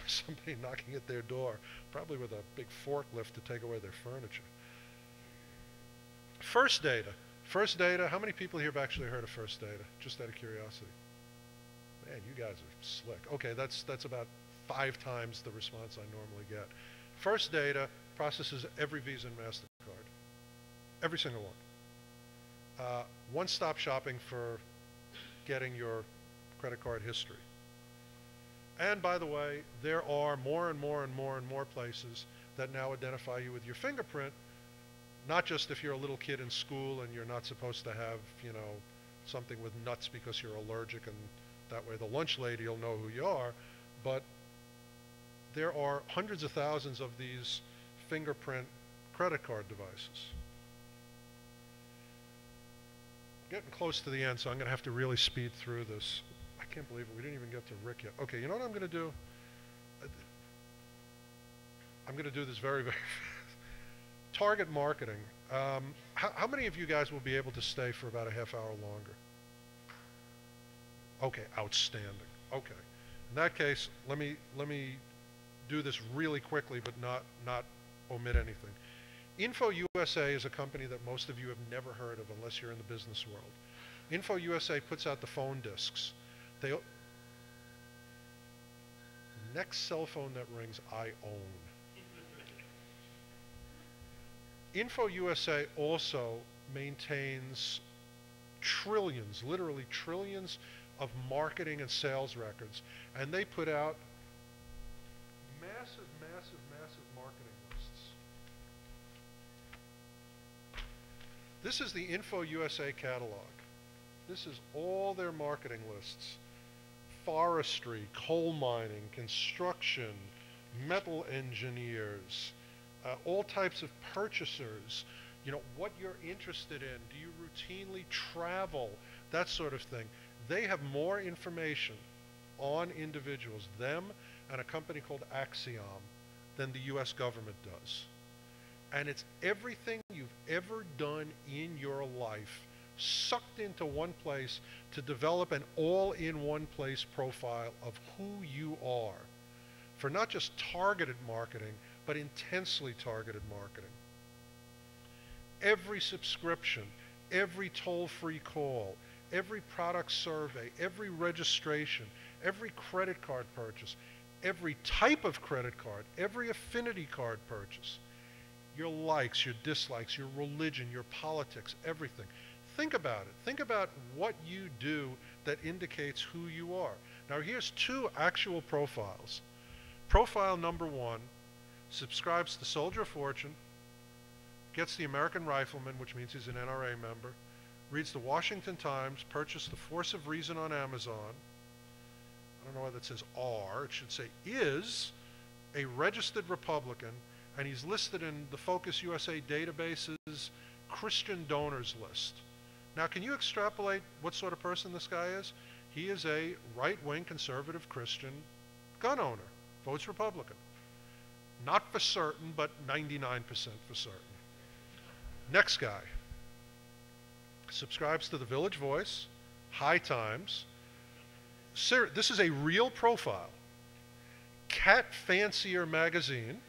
somebody knocking at their door, probably with a big forklift to take away their furniture. First Data. First Data, how many people here have actually heard of First Data? Just out of curiosity. Man, you guys are slick. Okay, that's about 5 times the response I normally get. First Data processes every Visa and MasterCard. Every single one. one-stop shopping for getting your credit card history. And by the way, there are more and more and more and more places that now identify you with your fingerprint, not just if you're a little kid in school and you're not supposed to have, something with nuts because you're allergic and that way the lunch lady will know who you are, but there are hundreds of thousands of these fingerprint credit card devices. Getting close to the end, so I'm going to have to really speed through this. I can't believe it. We didn't even get to Rick yet. Okay, you know what I'm going to do? I'm going to do this very, very fast. Target marketing. How many of you guys will be able to stay for about a half hour longer? Okay, outstanding. Okay. In that case, let me do this really quickly, but not omit anything. InfoUSA is a company that most of you have never heard of unless you're in the business world. InfoUSA puts out the phone discs. Next cell phone that rings, I own. InfoUSA also maintains trillions, literally trillions of marketing and sales records, and they put out massive, massive, massive marketing lists. This is the InfoUSA catalog. This is all their marketing lists. Forestry, coal mining, construction, metal engineers, all types of purchasers, what you're interested in. Do you routinely travel? That sort of thing. They have more information on individuals, them and a company called Axiom, than the US government does. And it's everything you've ever done in your life sucked into one place to develop an all-in-one-place profile of who you are for not just targeted marketing, but intensely targeted marketing. Every subscription, every toll-free call, every product survey, every registration, every credit card purchase, every type of credit card, every affinity card purchase, your likes, your dislikes, your religion, your politics, everything. Think about it. Think about what you do that indicates who you are. Now here's two actual profiles. Profile number one subscribes to Soldier of Fortune, gets the American Rifleman, which means he's an NRA member, reads the Washington Times, purchased The Force of Reason on Amazon. I don't know why that says R, it should say is a registered Republican, and he's listed in the Focus USA database's Christian donors list. Now, can you extrapolate what sort of person this guy is? He is a right-wing conservative Christian gun owner, votes Republican. Not for certain, but 99% for certain. Next guy subscribes to the Village Voice, High Times. This is a real profile. Cat Fancier magazine.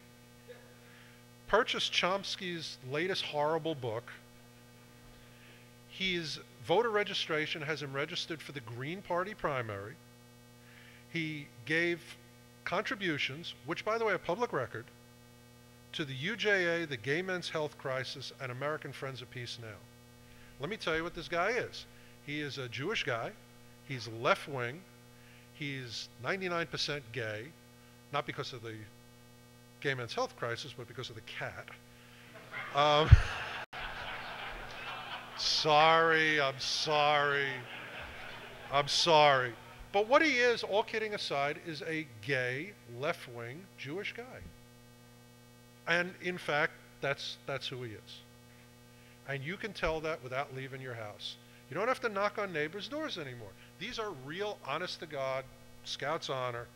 Purchased Chomsky's latest horrible book. His voter registration has him registered for the Green Party primary. He gave contributions, which by the way are public record, to the UJA, the Gay Men's Health Crisis, and American Friends of Peace Now. Let me tell you what this guy is. He is a Jewish guy. He's left-wing. He's 99% gay, not because of the Gay Men's Health Crisis, but because of the cat. Sorry, I'm sorry. I'm sorry. But what he is, all kidding aside, is a gay, left-wing Jewish guy. And in fact, that's who he is. And you can tell that without leaving your house. You don't have to knock on neighbors' doors anymore. These are real, honest-to-God, Scouts Honor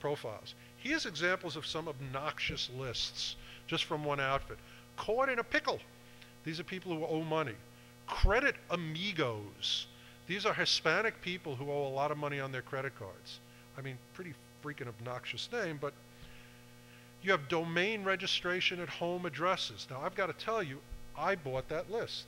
profiles. Here's examples of some obnoxious lists, just from one outfit. Caught in a pickle. These are people who owe money. Credit Amigos. These are Hispanic people who owe a lot of money on their credit cards. I mean, pretty freaking obnoxious name, but you have domain registration at home addresses. Now, I've got to tell you, I bought that list,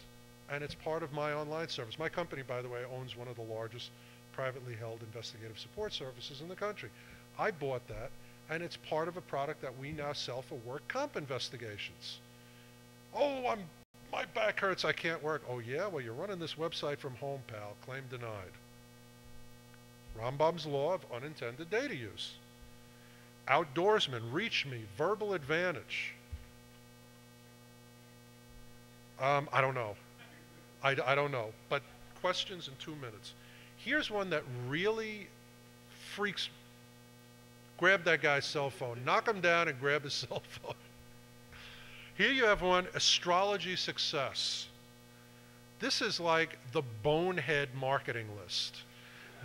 and it's part of my online service. My company, by the way, owns one of the largest privately held investigative support services in the country. I bought that, and it's part of a product that we now sell for work comp investigations. Oh, My back hurts, I can't work. Oh yeah, well you're running this website from home, pal. Claim denied. Rambam's law of unintended data use. Outdoorsman, reach me, verbal advantage. I don't know. I don't know, but questions in 2 minutes. Here's one that really freaks. Grab that guy's cell phone. Knock him down and grab his cell phone. Here you have one, astrology success. This is like the bonehead marketing list.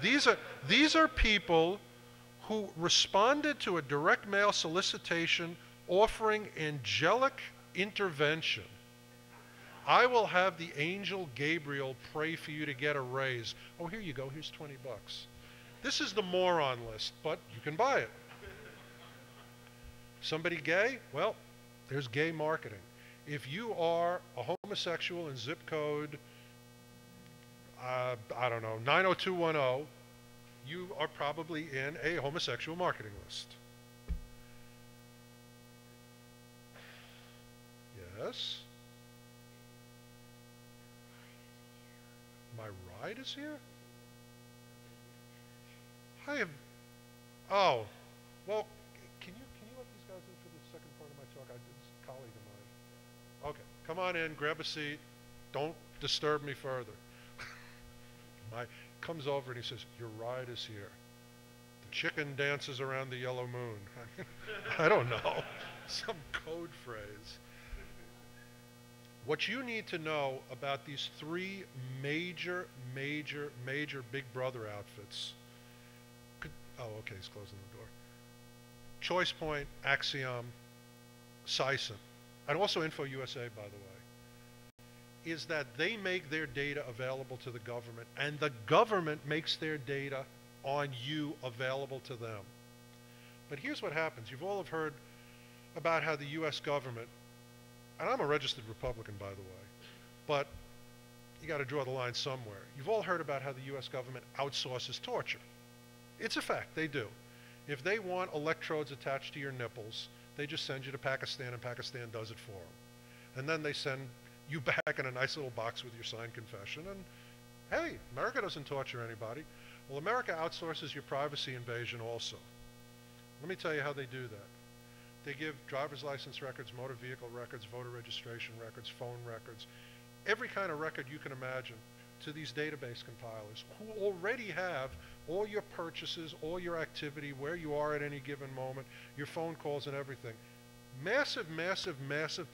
These are people who responded to a direct mail solicitation offering angelic intervention. I will have the angel Gabriel pray for you to get a raise. Oh, here you go, here's 20 bucks. This is the moron list, but you can buy it. Somebody gay? Well, there's gay marketing. If you are a homosexual in zip code, I don't know, 90210, you are probably in a homosexual marketing list. Yes? My ride is here? I have, oh, well, can you let these guys in for the second part of my talk? It's a colleague of mine. Okay, come on in, grab a seat. Don't disturb me further. Comes over and he says, your ride is here. The chicken dances around the yellow moon. I don't know, some code phrase. What you need to know about these three major Big Brother outfits. Oh, okay, he's closing the door. ChoicePoint, Axiom, Sison, and also InfoUSA, by the way, is that they make their data available to the government, and the government makes their data on you available to them. But here's what happens. You've all have heard about how the U.S. government, and I'm a registered Republican, by the way, but you got to draw the line somewhere. You've all heard about how the U.S. government outsources torture. It's a fact, they do. If they want electrodes attached to your nipples, they just send you to Pakistan, and Pakistan does it for them. And then they send you back in a nice little box with your signed confession, and hey, America doesn't torture anybody. Well, America outsources your privacy invasion also. Let me tell you how they do that. They give driver's license records, motor vehicle records, voter registration records, phone records, every kind of record you can imagine to these database compilers who already have all your purchases, all your activity, where you are at any given moment, your phone calls and everything. Massive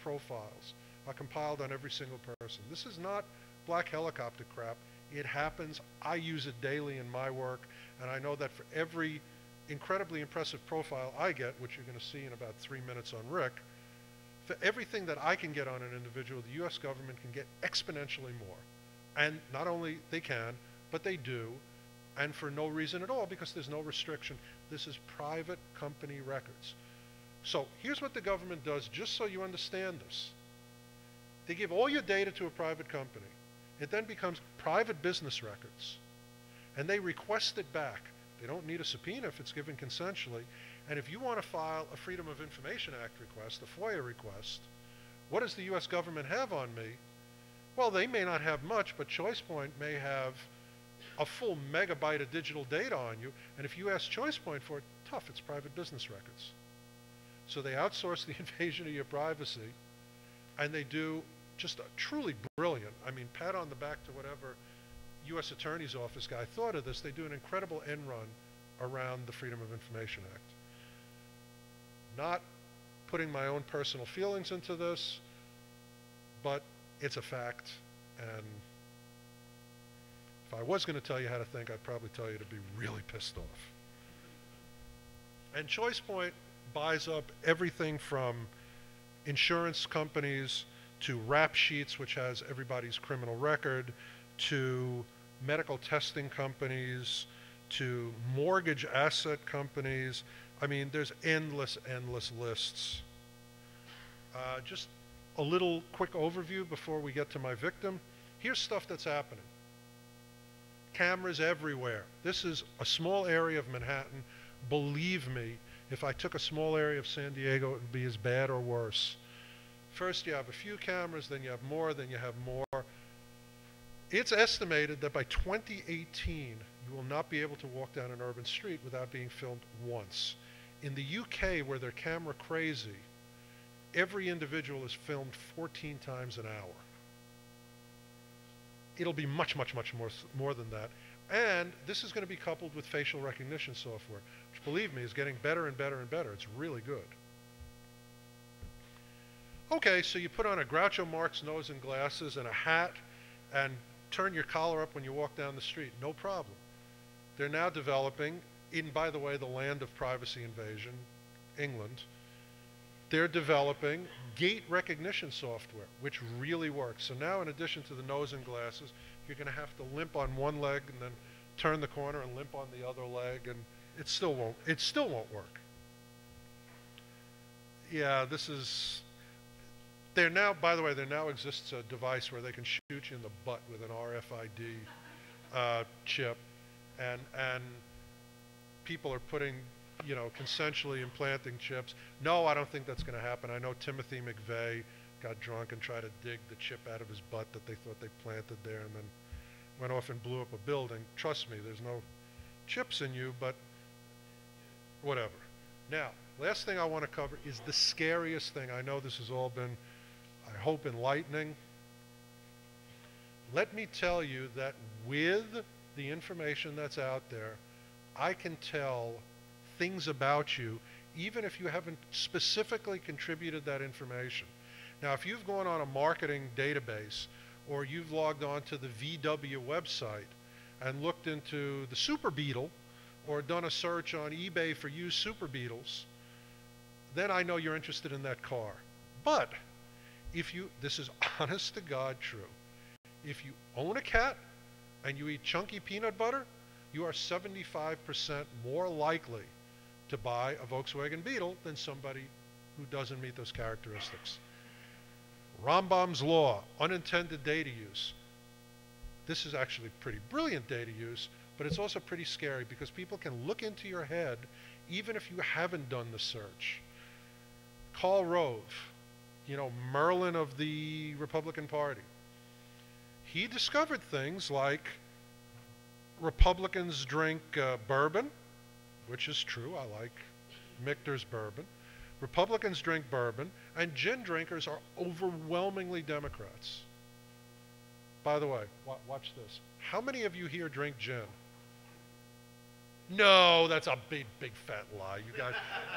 profiles are compiled on every single person. This is not black helicopter crap. It happens. I use it daily in my work, and I know that for every incredibly impressive profile I get, which you're going to see in about 3 minutes on Rick, for everything that I can get on an individual, the U.S. government can get exponentially more. And not only they can, but they do, and for no reason at all, because there's no restriction. This is private company records. So here's what the government does, just so you understand this. They give all your data to a private company. It then becomes private business records, and they request it back. They don't need a subpoena if it's given consensually. And if you want to file a Freedom of Information Act request, a FOIA request, what does the U.S. government have on me? Well, they may not have much, but ChoicePoint may have a full megabyte of digital data on you. And if you ask ChoicePoint for it, tough, it's private business records. So they outsource the invasion of your privacy, and they do just truly brilliant. I mean, pat on the back to whatever U.S. Attorney's Office guy thought of this. They do an incredible end run around the Freedom of Information Act. Not putting my own personal feelings into this, but it's a fact. And if I was going to tell you how to think, I'd probably tell you to be really pissed off. And ChoicePoint buys up everything from insurance companies to rap sheets, which has everybody's criminal record, to medical testing companies, to mortgage asset companies. I mean, there's endless lists. Just a little quick overview before we get to my victim. Here's stuff that's happening. Cameras everywhere. This is a small area of Manhattan. Believe me, if I took a small area of San Diego, it would be as bad or worse. First you have a few cameras, then you have more, then you have more. It's estimated that by 2018, you will not be able to walk down an urban street without being filmed once. In the UK, where they're camera crazy, every individual is filmed 14 times an hour. It'll be much, much, much more than that. And this is going to be coupled with facial recognition software, which, believe me, is getting better and better and better. It's really good. Okay, so you put on a Groucho Marx nose and glasses and a hat and turn your collar up when you walk down the street. No problem. They're now developing, in, by the way, the land of privacy invasion, England, they're developing gait recognition software, which really works. So now, in addition to the nose and glasses, you're going to have to limp on one leg and then turn the corner and limp on the other leg, and it still won't work. Yeah, this is... There now, by the way, there now exists a device where they can shoot you in the butt with an RFID chip, and people are putting, you know, consensually implanting chips. No, I don't think that's going to happen. I know Timothy McVeigh got drunk and tried to dig the chip out of his butt that they thought they planted there, and then went off and blew up a building. Trust me, there's no chips in you, but whatever. Now, last thing I want to cover is the scariest thing. I know this has all been, I hope, enlightening. Let me tell you that with the information that's out there, I can tell things about you, even if you haven't specifically contributed that information. Now, if you've gone on a marketing database, or you've logged on to the VW website and looked into the Super Beetle, or done a search on eBay for used Super Beetles, then I know you're interested in that car. But if you, this is honest to God true, if you own a cat and you eat chunky peanut butter, you are 75% more likely to buy a Volkswagen Beetle than somebody who doesn't meet those characteristics. Rambam's law, unintended data use. This is actually pretty brilliant data use, but it's also pretty scary because people can look into your head even if you haven't done the search. Karl Rove, you know, Merlin of the Republican Party. He discovered things like Republicans drink bourbon, which is true. I like Michter's bourbon. Republicans drink bourbon, and gin drinkers are overwhelmingly Democrats. By the way, watch this. How many of you here drink gin? No, that's a big, big fat lie.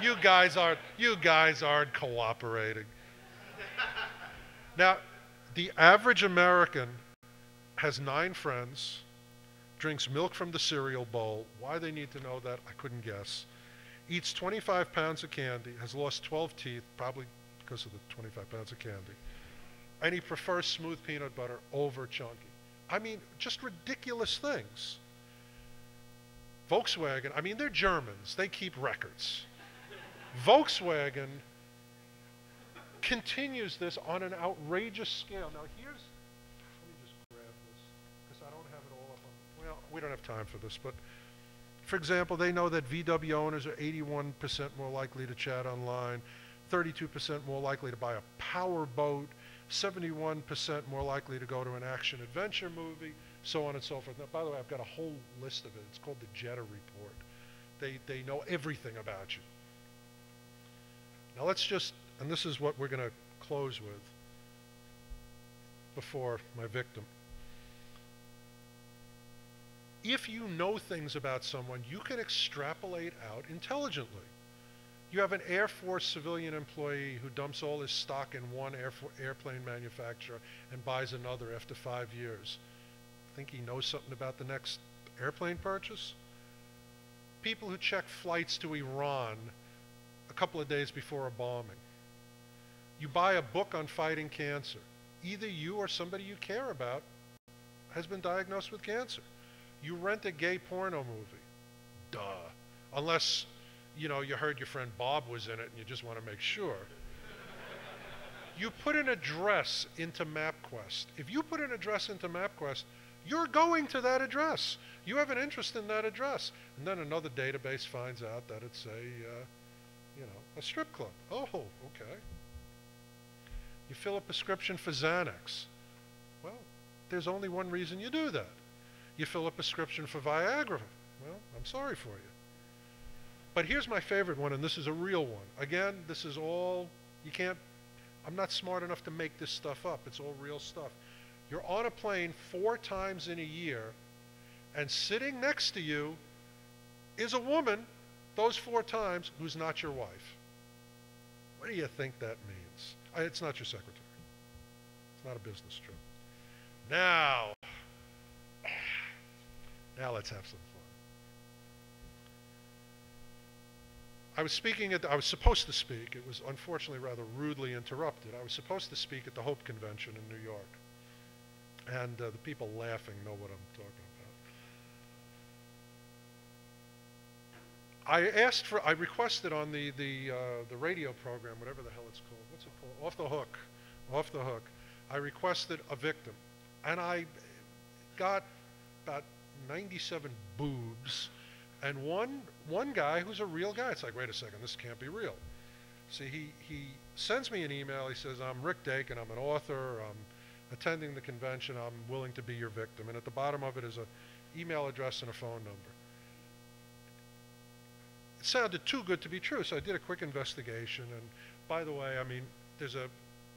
You guys aren't cooperating. Now, the average American has 9 friends, drinks milk from the cereal bowl. Why they need to know that, I couldn't guess. Eats 25 pounds of candy, has lost 12 teeth, probably because of the 25 pounds of candy. And he prefers smooth peanut butter over chunky. I mean, just ridiculous things. Volkswagen, I mean, they're Germans. They keep records. Volkswagen continues this on an outrageous scale. Now, here's, let me just grab this, because I don't have it all up on, well, we don't have time for this, but for example, they know that VW owners are 81% more likely to chat online, 32% more likely to buy a power boat, 71% more likely to go to an action-adventure movie, so on and so forth. Now, by the way, I've got a whole list of it. It's called the Jetta Report. They know everything about you. Now let's just, and this is what we're going to close with before my victim. If you know things about someone, you can extrapolate out intelligently. You have an Air Force civilian employee who dumps all his stock in one airplane manufacturer and buys another after 5 years. Think he knows something about the next airplane purchase? People who check flights to Iran a couple of days before a bombing. You buy a book on fighting cancer. Either you or somebody you care about has been diagnosed with cancer. You rent a gay porno movie. Duh. Unless, you know, you heard your friend Bob was in it and you just want to make sure. You put an address into MapQuest. If you put an address into MapQuest, you're going to that address. You have an interest in that address. And then another database finds out that it's a strip club. Oh, okay. You fill a prescription for Xanax. Well, there's only one reason you do that. You fill a prescription for Viagra. Well, I'm sorry for you. But here's my favorite one, and this is a real one. Again, this is all, you can't, I'm not smart enough to make this stuff up. It's all real stuff. You're on a plane 4 times in a year, and sitting next to you is a woman those 4 times who's not your wife. What do you think that means? It's not your secretary. It's not a business trip. Now let's have some fun. I was supposed to speak. It was unfortunately rather rudely interrupted. I was supposed to speak at the Hope Convention in New York. And the people laughing know what I'm talking about. I requested on the radio program, whatever the hell it's called. What's it called? Off the Hook. I requested a victim. And I got about 97 boobs. And one guy who's a real guy. It's like, wait a second, this can't be real. See, he sends me an email. He says, I'm Rick Dakin. I'm an author. I'm attending the convention. I'm willing to be your victim. And at the bottom of it is an email address and a phone number. It sounded too good to be true, so I did a quick investigation. And by the way, I mean, there's a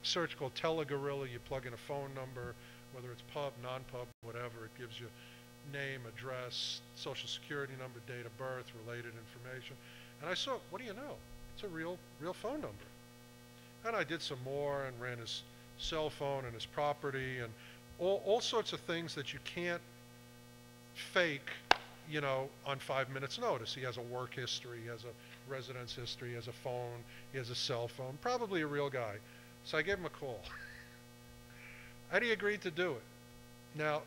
search called Telegorilla. You plug in a phone number, whether it's pub, non-pub, whatever. It gives you name, address, social security number, date of birth, related information. And I saw, what do you know? It's a real phone number. And I did some more and ran his cell phone and his property and all sorts of things that you can't fake, you know, on 5 minutes notice. He has a work history, he has a residence history, he has a phone, he has a cell phone, probably a real guy. So I gave him a call. And he agreed to do it. Now,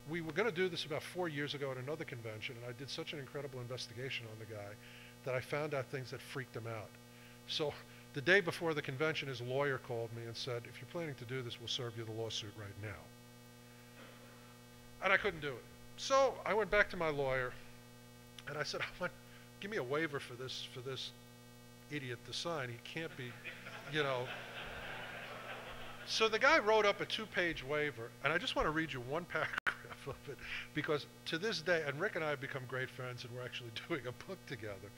we were going to do this about 4 years ago at another convention, and I did such an incredible investigation on the guy that I found out things that freaked him out. So the day before the convention, his lawyer called me and said, if you're planning to do this, we'll serve you the lawsuit right now. And I couldn't do it. So I went back to my lawyer, and I said, give me a waiver for this idiot to sign. He can't be, you know. So the guy wrote up a 2-page waiver, and I just want to read you one paragraph of it, because to this day, and Rick and I have become great friends, and we're actually doing a book together,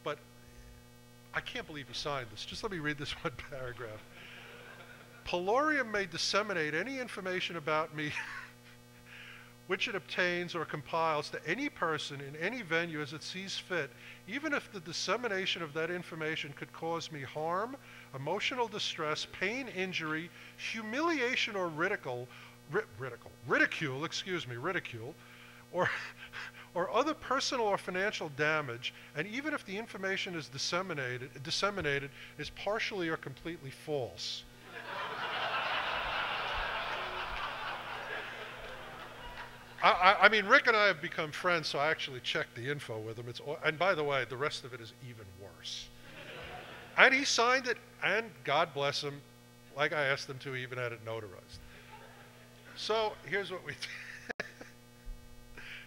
but I can't believe he signed this. Just let me read this one paragraph. Polorium may disseminate any information about me which it obtains or compiles to any person in any venue as it sees fit, even if the dissemination of that information could cause me harm, emotional distress, pain, injury, humiliation, or ridicule, or other personal or financial damage, and even if the information is disseminated is partially or completely false. I mean, Rick and I have become friends, so I actually checked the info with him. And by the way, the rest of it is even worse. And he signed it, and God bless him, like I asked him to, he even had it notarized. So here's what we did.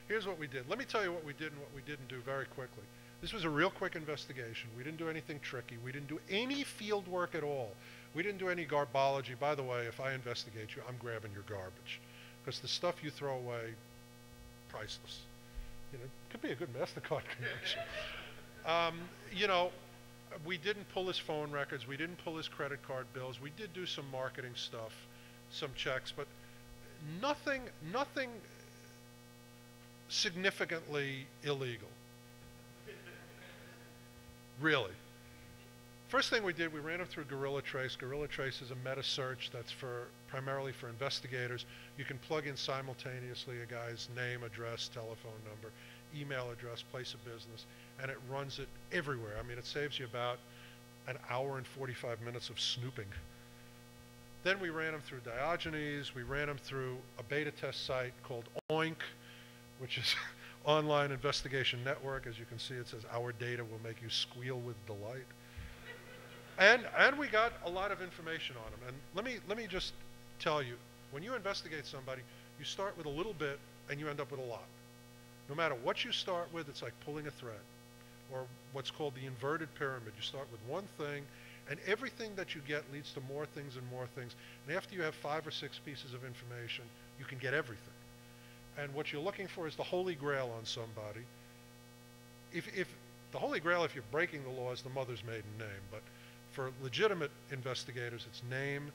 Here's what we did. Let me tell you what we did and what we didn't do very quickly. This was a real quick investigation. We didn't do anything tricky. We didn't do any field work at all. We didn't do any garbology. By the way, if I investigate you, I'm grabbing your garbage. Because the stuff you throw away, priceless. You know, could be a good MasterCard connection. You know, we didn't pull his phone records. We didn't pull his credit card bills. We did do some marketing stuff, some checks, but nothing significantly illegal. Really. First thing we did, we ran him through Gorilla Trace. Gorilla Trace is a meta search that's primarily for investigators. You can plug in simultaneously a guy's name, address, telephone number, email address, place of business, and it runs it everywhere. I mean, it saves you about an hour and 45 minutes of snooping. Then we ran him through Diogenes. We ran him through a beta test site called Oink, which is Online Investigation Network. As you can see, it says, our data will make you squeal with delight. And we got a lot of information on him. And let me just tell you, when you investigate somebody, you start with a little bit and you end up with a lot. No matter what you start with, it's like pulling a thread, or what's called the inverted pyramid. You start with one thing And everything that you get leads to more things and more things. And after you have 5 or 6 pieces of information, you can get everything. And what you're looking for is the holy grail on somebody. If the holy grail, if you're breaking the law, is the mother's maiden name. But for legitimate investigators, it's name,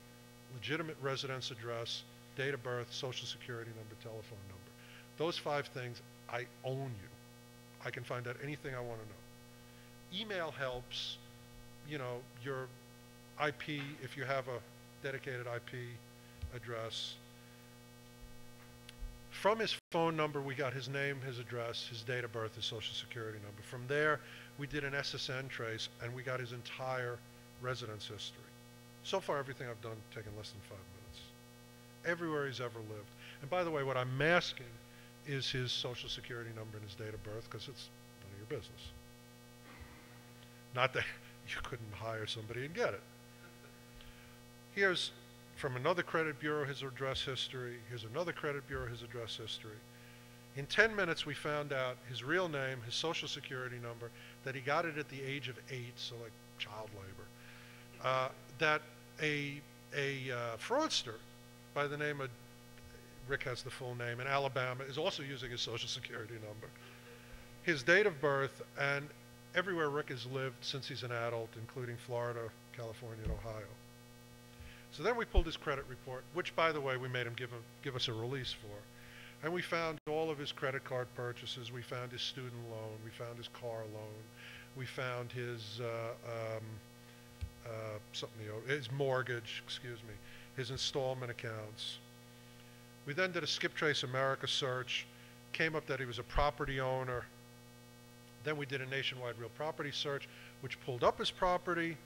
legitimate residence address, date of birth, social security number, telephone number. Those 5 things, I own you. I can find out anything I want to know. Email helps, you know, your IP, if you have a dedicated IP address. From his phone number, we got his name, his address, his date of birth, his social security number. From there, we did an SSN trace, and we got his entire residence history. So far, everything I've done taken less than 5 minutes. Everywhere he's ever lived. And by the way, what I'm masking is his social security number and his date of birth, because it's none of your business. Not that you couldn't hire somebody and get it. Here's from another credit bureau his address history. Here's another credit bureau his address history. In 10 minutes, we found out his real name, his social security number, that he got it at the age of 8, so like child labor. That a fraudster by the name of, Rick has the full name, in Alabama is also using his social security number. His date of birth, and everywhere Rick has lived since he's an adult, including Florida, California, and Ohio. So then we pulled his credit report, which, by the way, we made him give us a release for. And we found all of his credit card purchases. We found his student loan. We found his car loan. We found his his mortgage, his installment accounts. We then did a Skip Trace America search, came up that he was a property owner. Then we did a nationwide real property search, which pulled up his property.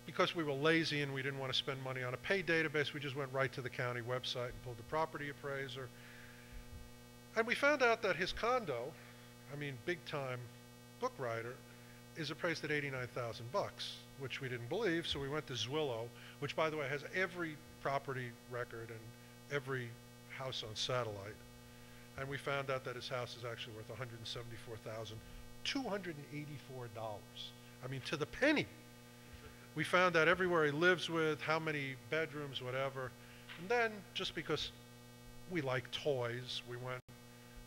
Because we were lazy and we didn't want to spend money on a pay database, we just went right to the county website and pulled the property appraiser. And we found out that his condo, I mean big time book writer, is appraised at $89,000, which we didn't believe, so we went to Zwillow, which by the way has every property record and every house on satellite. And we found out that his house is actually worth $174,284. I mean, to the penny. We found out everywhere he lives with, how many bedrooms, whatever. And then, just because we like toys, we went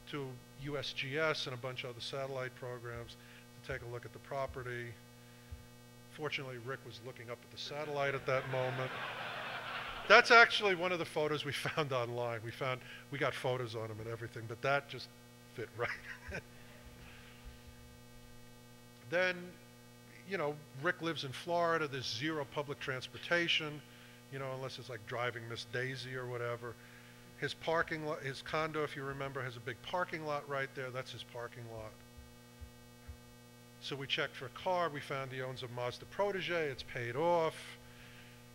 to USGS and a bunch of other satellite programs to take a look at the property. Fortunately, Rick was looking up at the satellite at that moment. That's actually one of the photos we found online. We got photos on him and everything, but that just fit right. Then, you know, Rick lives in Florida. There's zero public transportation, you know, unless it's like driving Miss Daisy or whatever. His parking lot, his condo, if you remember, has a big parking lot right there. That's his parking lot. So we checked for a car. We found he owns a Mazda Protege. It's paid off.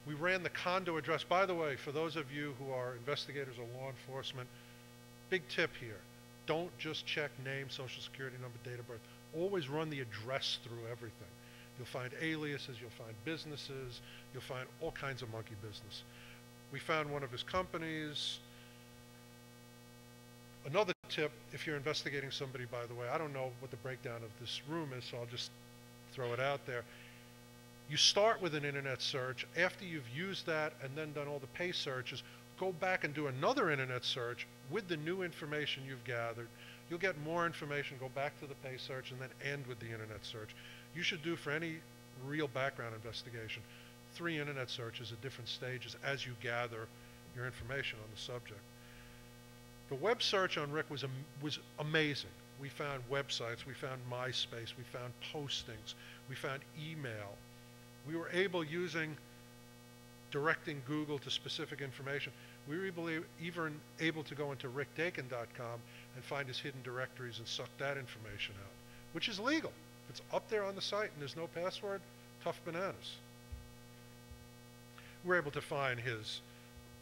We ran the condo address. By the way, for those of you who are investigators or law enforcement, big tip here. Don't just check name, social security number, date of birth. Always run the address through everything. You'll find aliases, you'll find businesses, you'll find all kinds of monkey business. We found one of his companies. Another tip, if you're investigating somebody, by the way, I don't know what the breakdown of this room is, so I'll just throw it out there. You start with an internet search. After you've used that and then done all the pay searches, go back and do another internet search with the new information you've gathered. You'll get more information, go back to the pay search, and then end with the internet search. You should do, for any real background investigation, 3 internet searches at different stages as you gather your information on the subject. The web search on Rick was amazing. We found websites, we found MySpace, we found postings, we found email. We were able, using directing Google to specific information, we were even able to go into rickdakin.com and find his hidden directories and suck that information out, which is legal. If it's up there on the site and there's no password, tough bananas. We were able to find his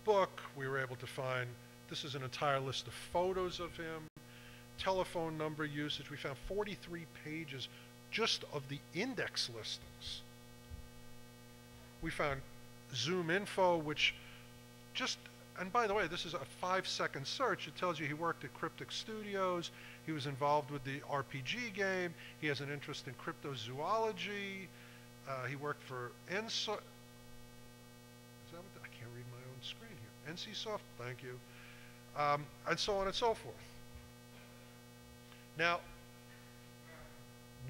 book. We were able to find, this is an entire list of photos of him, telephone number usage. We found 43 pages just of the index listings. We found Zoom info, which just, and by the way, this is a 5-second search. It tells you he worked at Cryptic Studios. He was involved with the RPG game. He has an interest in cryptozoology. He worked for NSO. I can't read my own screen here. NCSoft, thank you. And so on and so forth. Now,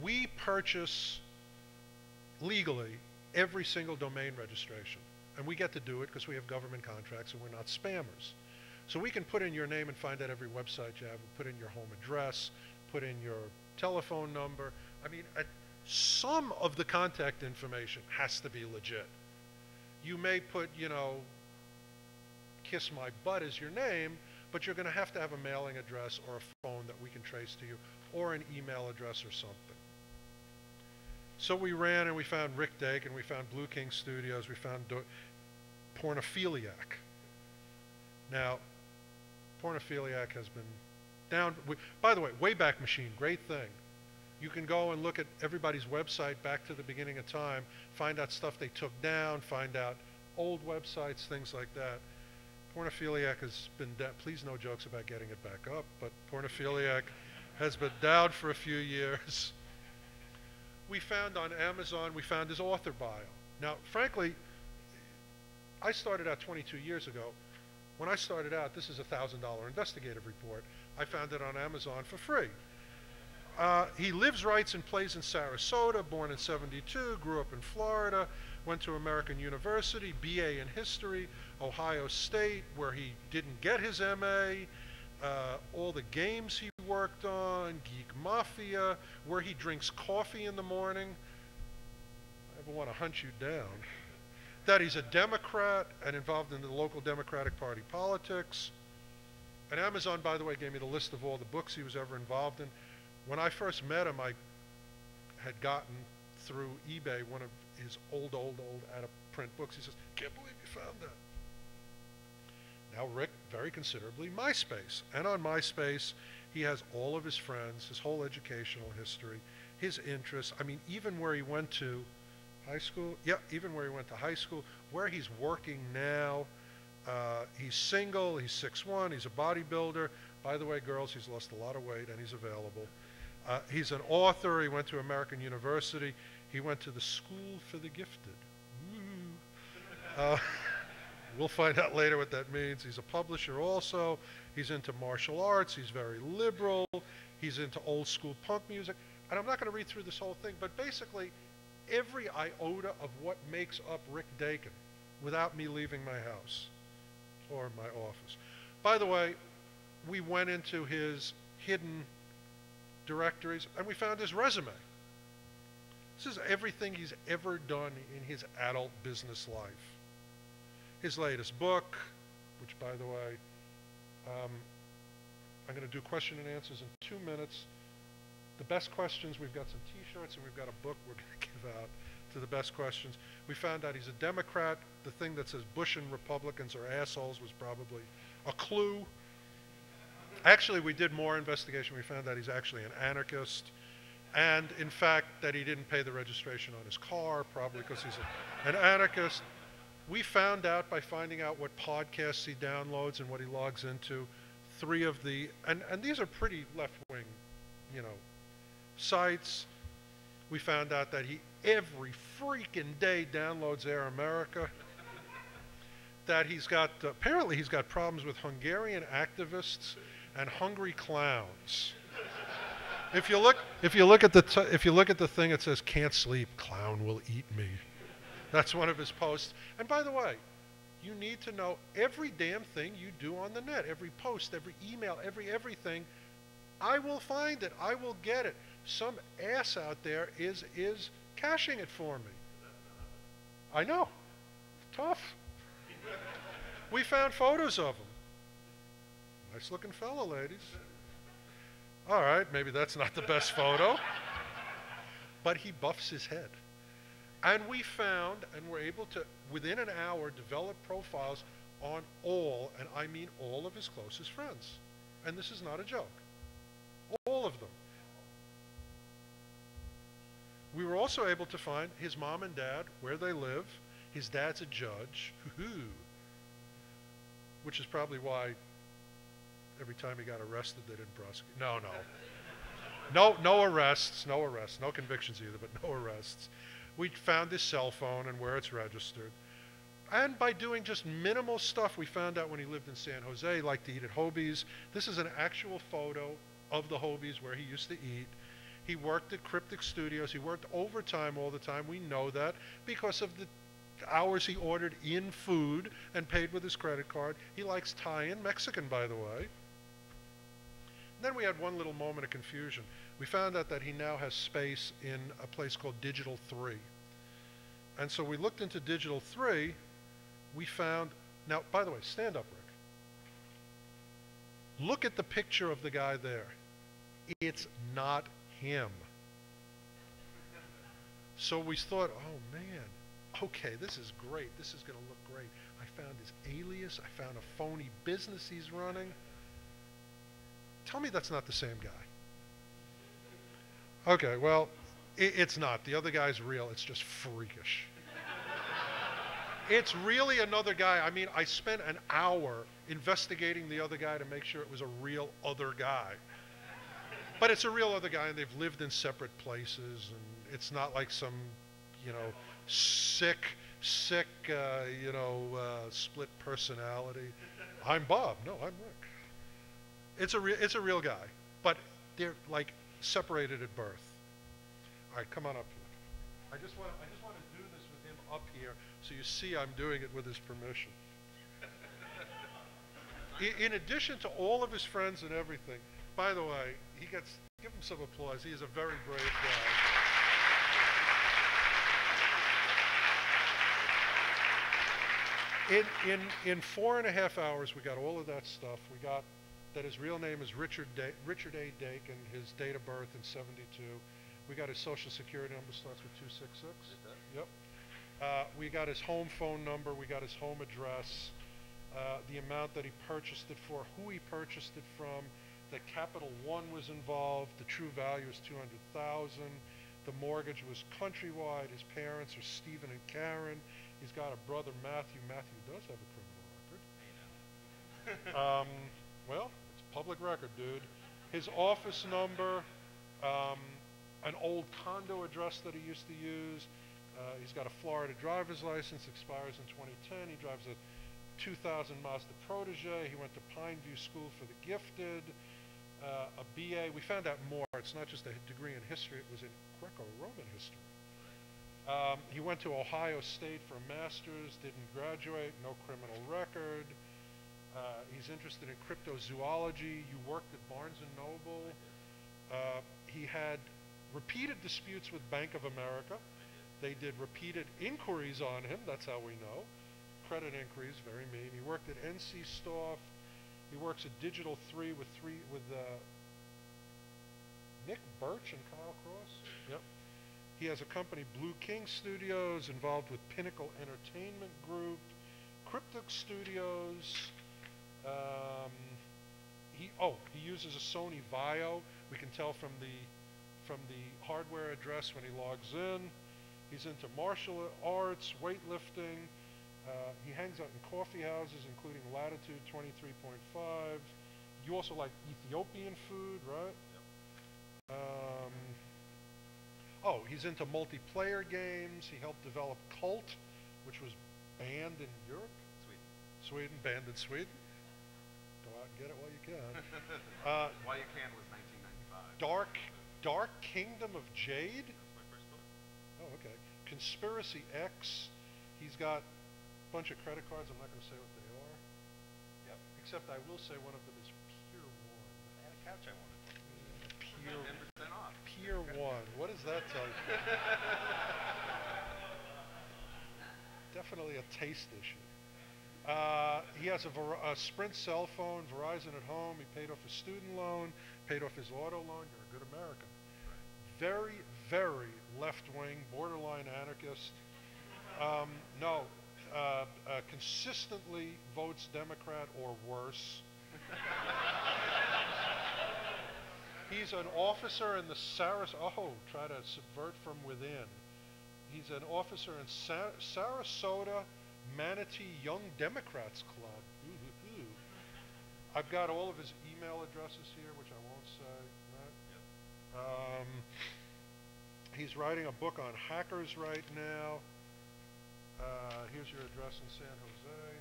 we purchase legally every single domain registration. And we get to do it because we have government contracts and we're not spammers. So we can put in your name and find out every website you have, put in your home address, put in your telephone number. I mean, some of the contact information has to be legit. You may put, you know, Kiss My Butt as your name, but you're going to have a mailing address or a phone that we can trace to you, or an email address or something. So we ran and we found Rick Dakin, we found Blue King Studios, we found Pornophiliac. Now, Pornophiliac has been down. By the way, Wayback Machine, great thing. You can go and look at everybody's website back to the beginning of time, find out stuff they took down, find out old websites, things like that. Pornophiliac has been down. Please, no jokes about getting it back up, but Pornophiliac has been down for a few years. We found on Amazon, we found his author bio. Now, frankly, I started out 22 years ago. When I started out, this is a $1,000 investigative report. I found it on Amazon for free. He lives, writes, and plays in Sarasota, born in '72, grew up in Florida, went to American University, BA in History, Ohio State, where he didn't get his MA, all the games he worked on, Geek Mafia, where he drinks coffee in the morning. I ever want to hunt you down. That he's a Democrat and involved in the local Democratic Party politics. And Amazon, by the way, gave me the list of all the books he was ever involved in. When I first met him, I had gotten through eBay one of his old out-of-print books. He says, "Can't believe you found that." Now Rick, very considerably, MySpace. And on MySpace, he has all of his friends, his whole educational history, his interests. I mean, even where he went to high school, yeah, even where he went to high school, where he's working now. He's single, he's 6'1", he's a bodybuilder. By the way, girls, he's lost a lot of weight and he's available. He's an author, he went to American University. He went to the School for the Gifted. We'll find out later what that means. He's a publisher also. He's into martial arts, he's very liberal. He's into old school punk music. And I'm not going to read through this whole thing, but basically every iota of what makes up Rick Dakin without me leaving my house or my office. By the way, we went into his hidden directories and we found his resume. This is everything he's ever done in his adult business life. His latest book, which by the way, I'm going to do question and answers in 2 minutes. The best questions, we've got some t-shirts and we've got a book we're going to give out to the best questions. We found out he's a Democrat. The thing that says Bush and Republicans are assholes was probably a clue. Actually, we did more investigation. We found out he's actually an anarchist. And in fact, that he didn't pay the registration on his car, probably because he's an anarchist. We found out by finding out what podcasts he downloads and what he logs into. 3 of the, and these are pretty left-wing, you know, sites. We found out that he every freaking day downloads Air America. That he's got, apparently he's got problems with Hungarian activists and hungry clowns. If you look at the thing, it says "Can't sleep, clown will eat me." That's one of his posts. And by the way, you need to know every damn thing you do on the net, every post, every email, everything. I will find it. I will get it. Some ass out there is caching it for me. I know. Tough. We found photos of him. Nice looking fellow, ladies. All right, maybe that's not the best photo. But he buffs his head. And we found, and were able to, within an hour, develop profiles on all, and I mean all of his closest friends. And this is not a joke. All of them. We were also able to find his mom and dad, where they live. His dad's a judge, which is probably why every time he got arrested, they didn't prosecute. No arrests, no convictions either, but no arrests. We found his cell phone and where it's registered. And by doing just minimal stuff, we found out when he lived in San Jose, he liked to eat at Hobie's. This is an actual photo of the Hobie's where he used to eat. He worked at Cryptic Studios. He worked overtime all the time. We know that because of the hours he ordered in food and paid with his credit card. He likes Thai and Mexican, by the way. Then we had one little moment of confusion. We found out that he now has space in a place called Digital 3. And so we looked into Digital 3. We found, now, by the way, stand up, Rick. Look at the picture of the guy there. It's not him. So we thought, oh man, okay, this is great. This is going to look great. I found his alias. I found a phony business he's running. Tell me that's not the same guy. Okay, well, it's not. The other guy's real. It's just freakish. It's really another guy. I mean, I spent an hour investigating the other guy to make sure it was a real other guy. But it's a real other guy, and they've lived in separate places, and it's not like some, you know, sick, split personality. I'm Bob. No, I'm Rick. It's a real guy, but they're like separated at birth. All right, come on up here. I just want to do this with him up here, so you see I'm doing it with his permission. In addition to all of his friends and everything, by the way, give him some applause. He is a very brave guy. In 4.5 hours, we got all of that stuff. We got that his real name is Richard A. Dake, and his date of birth in '72. We got his social security number, starts with 266. It does? Yep. We got his home phone number. We got his home address. The amount that he purchased it for, who he purchased it from. The Capital One was involved. The true value is $200,000. The mortgage was Countrywide. His parents are Stephen and Karen. He's got a brother, Matthew. Matthew does have a criminal record. Well, it's a public record, dude. His office number, an old condo address that he used to use. He's got a Florida driver's license, expires in 2010. He drives a 2000 Mazda Protege. He went to Pineview School for the Gifted. A BA. We found out more. It's not just a degree in history. It was in Greco-Roman history. He went to Ohio State for a master's, didn't graduate, no criminal record. He's interested in cryptozoology. You worked at Barnes & Noble. He had repeated disputes with Bank of America. They did repeated inquiries on him. That's how we know. Credit inquiries, very mean. He worked at NC Staff. He works at Digital 3 with Nick Birch and Kyle Cross. Yep. He has a company, Blue King Studios, involved with Pinnacle Entertainment Group, Cryptic Studios. He uses a Sony Vaio. We can tell from the hardware address when he logs in. He's into martial arts, weightlifting. He hangs out in coffee houses, including Latitude 23.5. You also like Ethiopian food, right? Yep. He's into multiplayer games. He helped develop Cult, which was banned in Europe. Sweden, banned in Sweden. Go out and get it while you can. While You Can was 1995. Dark Kingdom of Jade. That's my first book. Oh, okay. Conspiracy X. He's got a bunch of credit cards. I'm not going to say what they are. Yep. Except I will say one of them is Pier 1. I had a couch I wanted. Pier 10% off. Pier 1. What does that tell you? Definitely a taste issue. He has a Sprint cell phone, Verizon at home. He paid off his student loan, paid off his auto loan. You're a good American. Very, very left-wing, borderline anarchist. Consistently votes Democrat or worse. He's an officer in the try to subvert from within. He's an officer in Sarasota Manatee Young Democrats Club. Ooh. I've got all of his email addresses here, which I won't say. Right? He's writing a book on hackers right now. Here's your address in San Jose.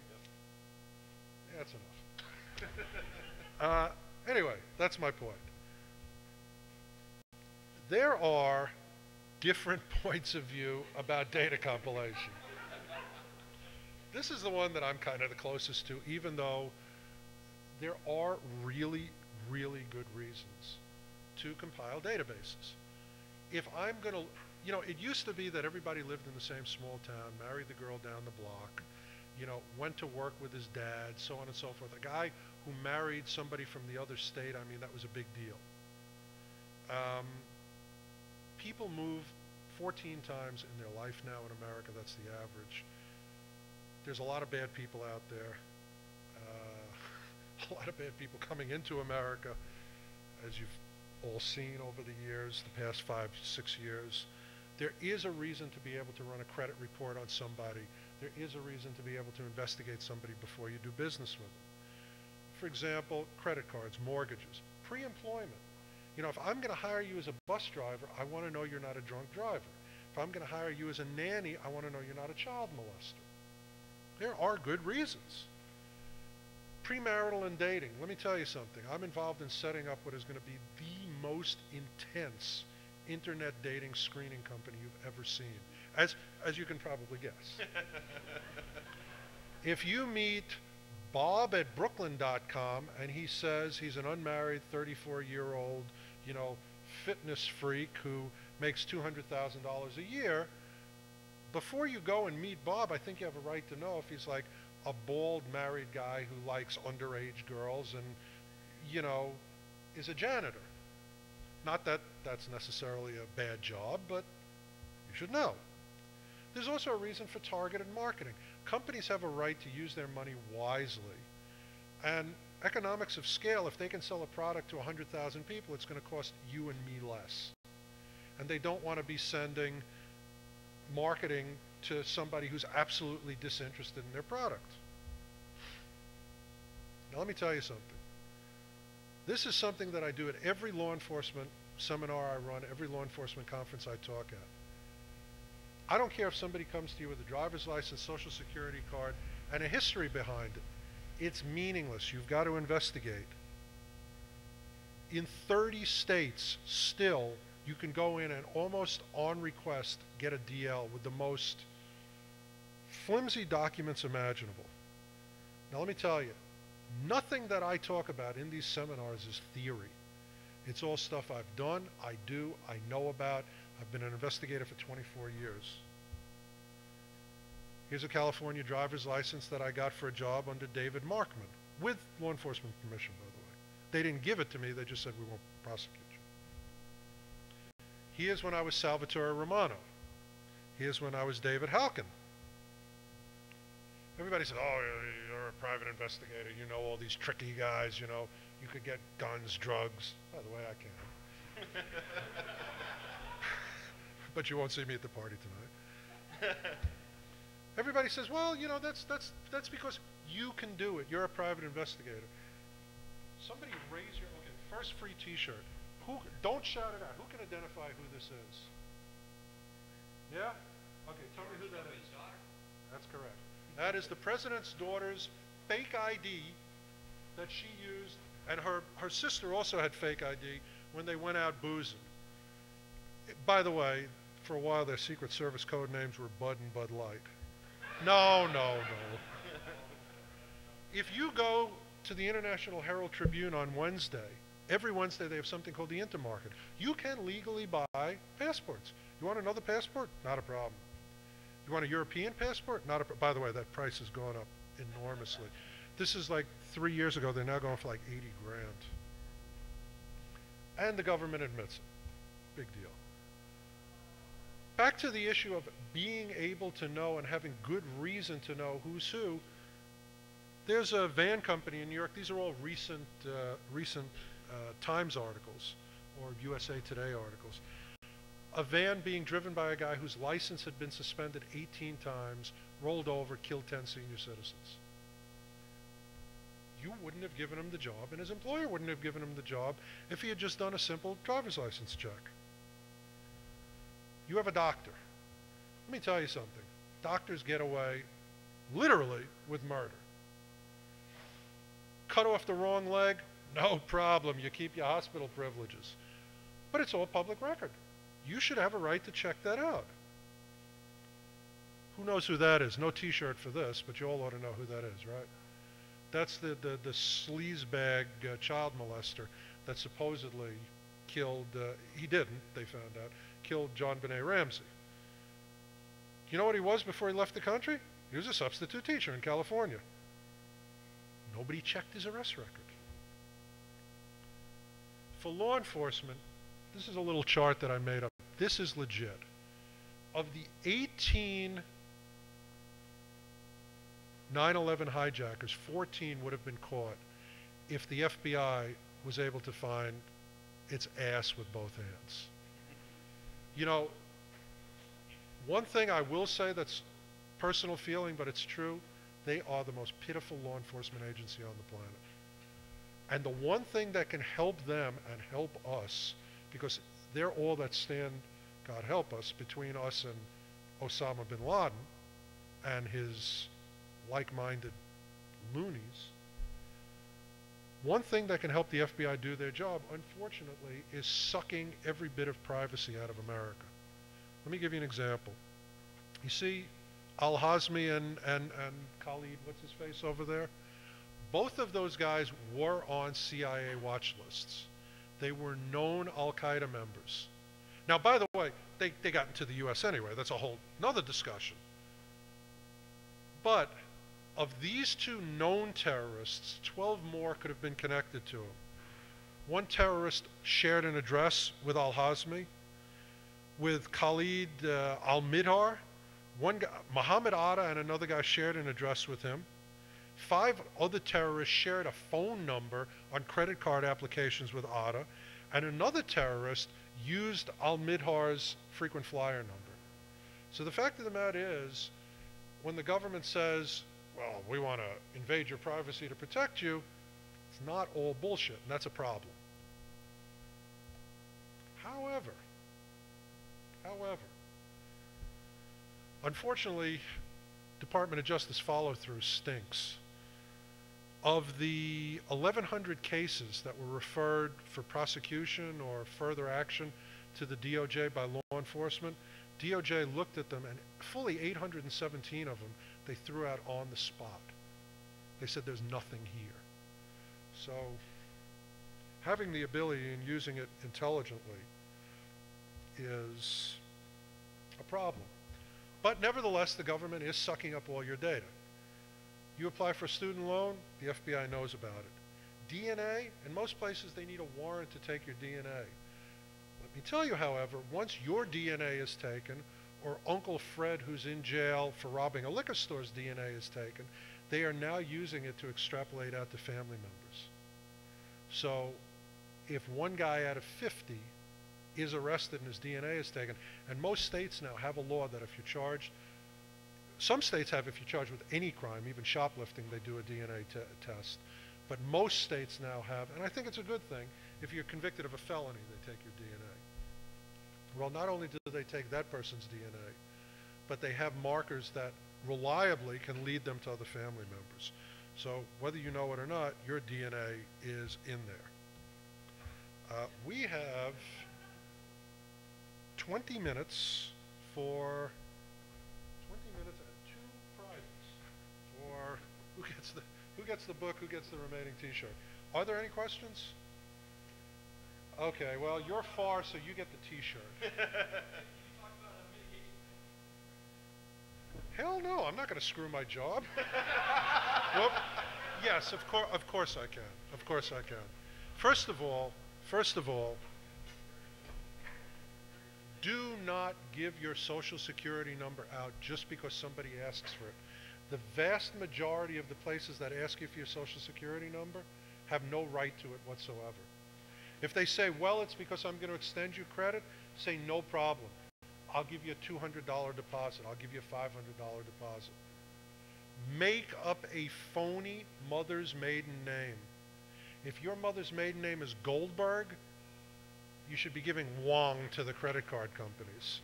Yeah, that's enough. Anyway, that's my point. There are different points of view about data compilation. This is the one that I'm kind of the closest to, even though there are really, really good reasons to compile databases. If I'm going to, you know, it used to be that everybody lived in the same small town, married the girl down the block, you know, went to work with his dad, so on and so forth. A guy who married somebody from the other state, I mean, that was a big deal. People move 14 times in their life now in America. That's the average. There's a lot of bad people out there. A lot of bad people coming into America, as you've all seen over the years, the past 5, 6 years. There is a reason to be able to run a credit report on somebody. There is a reason to be able to investigate somebody before you do business with them. For example, credit cards, mortgages, pre-employment. You know, if I'm going to hire you as a bus driver, I want to know you're not a drunk driver. If I'm going to hire you as a nanny, I want to know you're not a child molester. There are good reasons. Premarital and dating. Let me tell you something. I'm involved in setting up what is going to be the most intense internet dating screening company you've ever seen, as you can probably guess. If you meet Bob at Brooklyn.com and he says he's an unmarried 34-year-old, you know, fitness freak who makes $200,000 a year, before you go and meet Bob, I think you have a right to know if he's like a bald married guy who likes underage girls and, you know, is a janitor. Not that that's necessarily a bad job, but you should know. There's also a reason for targeted marketing. Companies have a right to use their money wisely. And economics of scale, if they can sell a product to 100,000 people, it's going to cost you and me less. And they don't want to be sending marketing to somebody who's absolutely disinterested in their product. Now let me tell you something. This is something that I do at every law enforcement seminar I run, every law enforcement conference I talk at. I don't care if somebody comes to you with a driver's license, social security card, and a history behind it. It's meaningless. You've got to investigate. In 30 states, still, you can go in and almost on request get a DL with the most flimsy documents imaginable. Now let me tell you, nothing that I talk about in these seminars is theory. It's all stuff I've done, I do, I know about. I've been an investigator for 24 years. Here's a California driver's license that I got for a job under David Markman, with law enforcement permission, by the way. They didn't give it to me, they just said we won't prosecute you. Here's when I was Salvatore Romano. Here's when I was David Halkin. Everybody says, oh, you're a private investigator, you know all these tricky guys, you know, you could get guns, drugs. By the way, I can. But you won't see me at the party tonight. Everybody says, well, you know, that's because you can do it. You're a private investigator. Somebody raise your, okay, first free t-shirt. Who, don't shout it out. Who can identify who this is? Yeah? Okay, tell me who that is. That's correct. That is the president's daughter's fake ID that she used, and her sister also had fake ID when they went out boozing. By the way, for a while their Secret Service code names were Bud and Bud Light. No. If you go to the International Herald Tribune on Wednesday, every Wednesday they have something called the Intermarket. You can legally buy passports. You want another passport? Not a problem. You want a European passport? Not a by the way, that price has gone up enormously. This is like 3 years ago. They're now going for like 80 grand. And the government admits it. Big deal. Back to the issue of being able to know and having good reason to know who's who. There's a van company in New York. These are all recent Times articles or USA Today articles. A van being driven by a guy whose license had been suspended 18 times, rolled over, killed 10 senior citizens. You wouldn't have given him the job, and his employer wouldn't have given him the job if he had just done a simple driver's license check. You have a doctor. Let me tell you something. Doctors get away, literally, with murder. Cut off the wrong leg, no problem. You keep your hospital privileges. But it's all public record. You should have a right to check that out. Who knows who that is? No T-shirt for this, but you all ought to know who that is, right? That's the sleazebag child molester that supposedly killed, he didn't, they found out, killed JonBenet Ramsey. You know what he was before he left the country? He was a substitute teacher in California. Nobody checked his arrest record. For law enforcement, this is a little chart that I made up. This is legit. Of the 18 9/11 hijackers, 14 would have been caught if the FBI was able to find its ass with both hands. You know, one thing I will say that's personal feeling, but it's true, they are the most pitiful law enforcement agency on the planet. And the one thing that can help them and help us, because they're all that stand, God help us, between us and Osama bin Laden and his like-minded loonies. One thing that can help the FBI do their job, unfortunately, is sucking every bit of privacy out of America. Let me give you an example. You see Al-Hazmi and Khalid, what's his face over there? Both of those guys were on CIA watch lists. They were known Al-Qaeda members. Now, by the way, they got into the U.S. anyway. That's a whole another discussion. But of these two known terrorists, 12 more could have been connected to him. One terrorist shared an address with Al-Hazmi, with Khalid al-Midhar. One guy, Muhammad Atta, and another guy shared an address with him. 5 other terrorists shared a phone number on credit card applications with Atta, and another terrorist used al-Midhar's frequent flyer number. So the fact of the matter is, when the government says, well, we want to invade your privacy to protect you, it's not all bullshit, and that's a problem. However, unfortunately, Department of Justice follow-through stinks. Of the 1,100 cases that were referred for prosecution or further action to the DOJ by law enforcement, DOJ looked at them, and fully 817 of them they threw out on the spot. They said there's nothing here. So having the ability and using it intelligently is a problem. But nevertheless, the government is sucking up all your data. You apply for a student loan, the FBI knows about it. DNA, in most places they need a warrant to take your DNA. Let me tell you, however, once your DNA is taken, or Uncle Fred, who's in jail for robbing a liquor store's DNA, is taken, they are now using it to extrapolate out to family members. So if one guy out of 50 is arrested and his DNA is taken, and most states now have a law that if you're charged, some states have, if you're charged with any crime, even shoplifting, they do a DNA test. But most states now have, and I think it's a good thing, if you're convicted of a felony, they take your DNA. Well, not only do they take that person's DNA, but they have markers that reliably can lead them to other family members. So whether you know it or not, your DNA is in there. We have 20 minutes for 20 minutes and 2 prizes for who gets the book, who gets the remaining T-shirt. Are there any questions? Okay, well, you're far, so you get the T-shirt. Hell no, I'm not going to screw my job. Well, yes, of course I can. Of course I can. First of all, do not give your social security number out just because somebody asks for it. The vast majority of the places that ask you for your social security number have no right to it whatsoever. If they say, well, it's because I'm going to extend you credit, say no problem. I'll give you a $200 deposit. I'll give you a $500 deposit. Make up a phony mother's maiden name. If your mother's maiden name is Goldberg, you should be giving Wong to the credit card companies.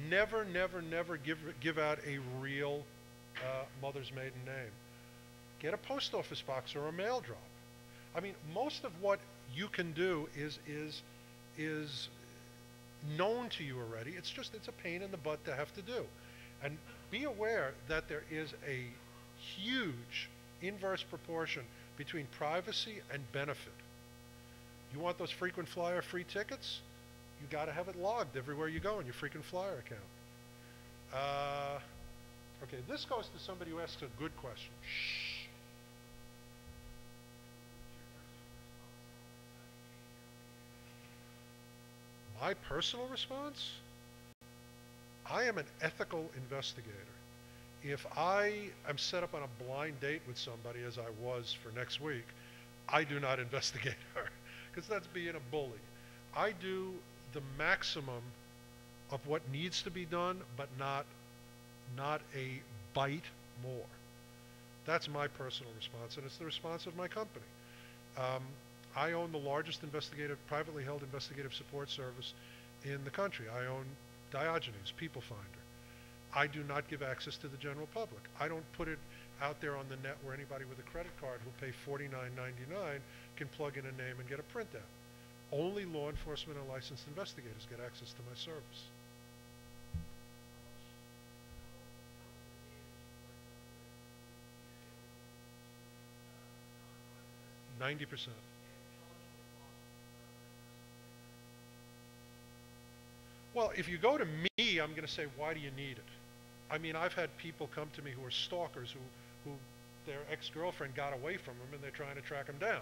Never, never, never give out a real mother's maiden name. Get a post office box or a mail drop. I mean, most of what you can do is known to you already. It's a pain in the butt to have to do. And be aware that there is a huge inverse proportion between privacy and benefit. You want those frequent flyer free tickets? You got to have it logged everywhere you go in your frequent flyer account. Okay, this goes to somebody who asks a good question. Shh. My personal response? I am an ethical investigator. If I am set up on a blind date with somebody, as I was for next week, I do not investigate her, because that's being a bully. I do the maximum of what needs to be done, but not a bite more. That's my personal response, and it's the response of my company. I own the largest privately held investigative support service in the country. I own Diogenes, People Finder. I do not give access to the general public. I don't put it out there on the net where anybody with a credit card who'll pay $49.99 can plug in a name and get a printout. Only law enforcement and licensed investigators get access to my service. 90%. Well, if you go to me, I'm going to say, why do you need it? I mean, I've had people come to me who are stalkers who their ex-girlfriend got away from them and they're trying to track them down.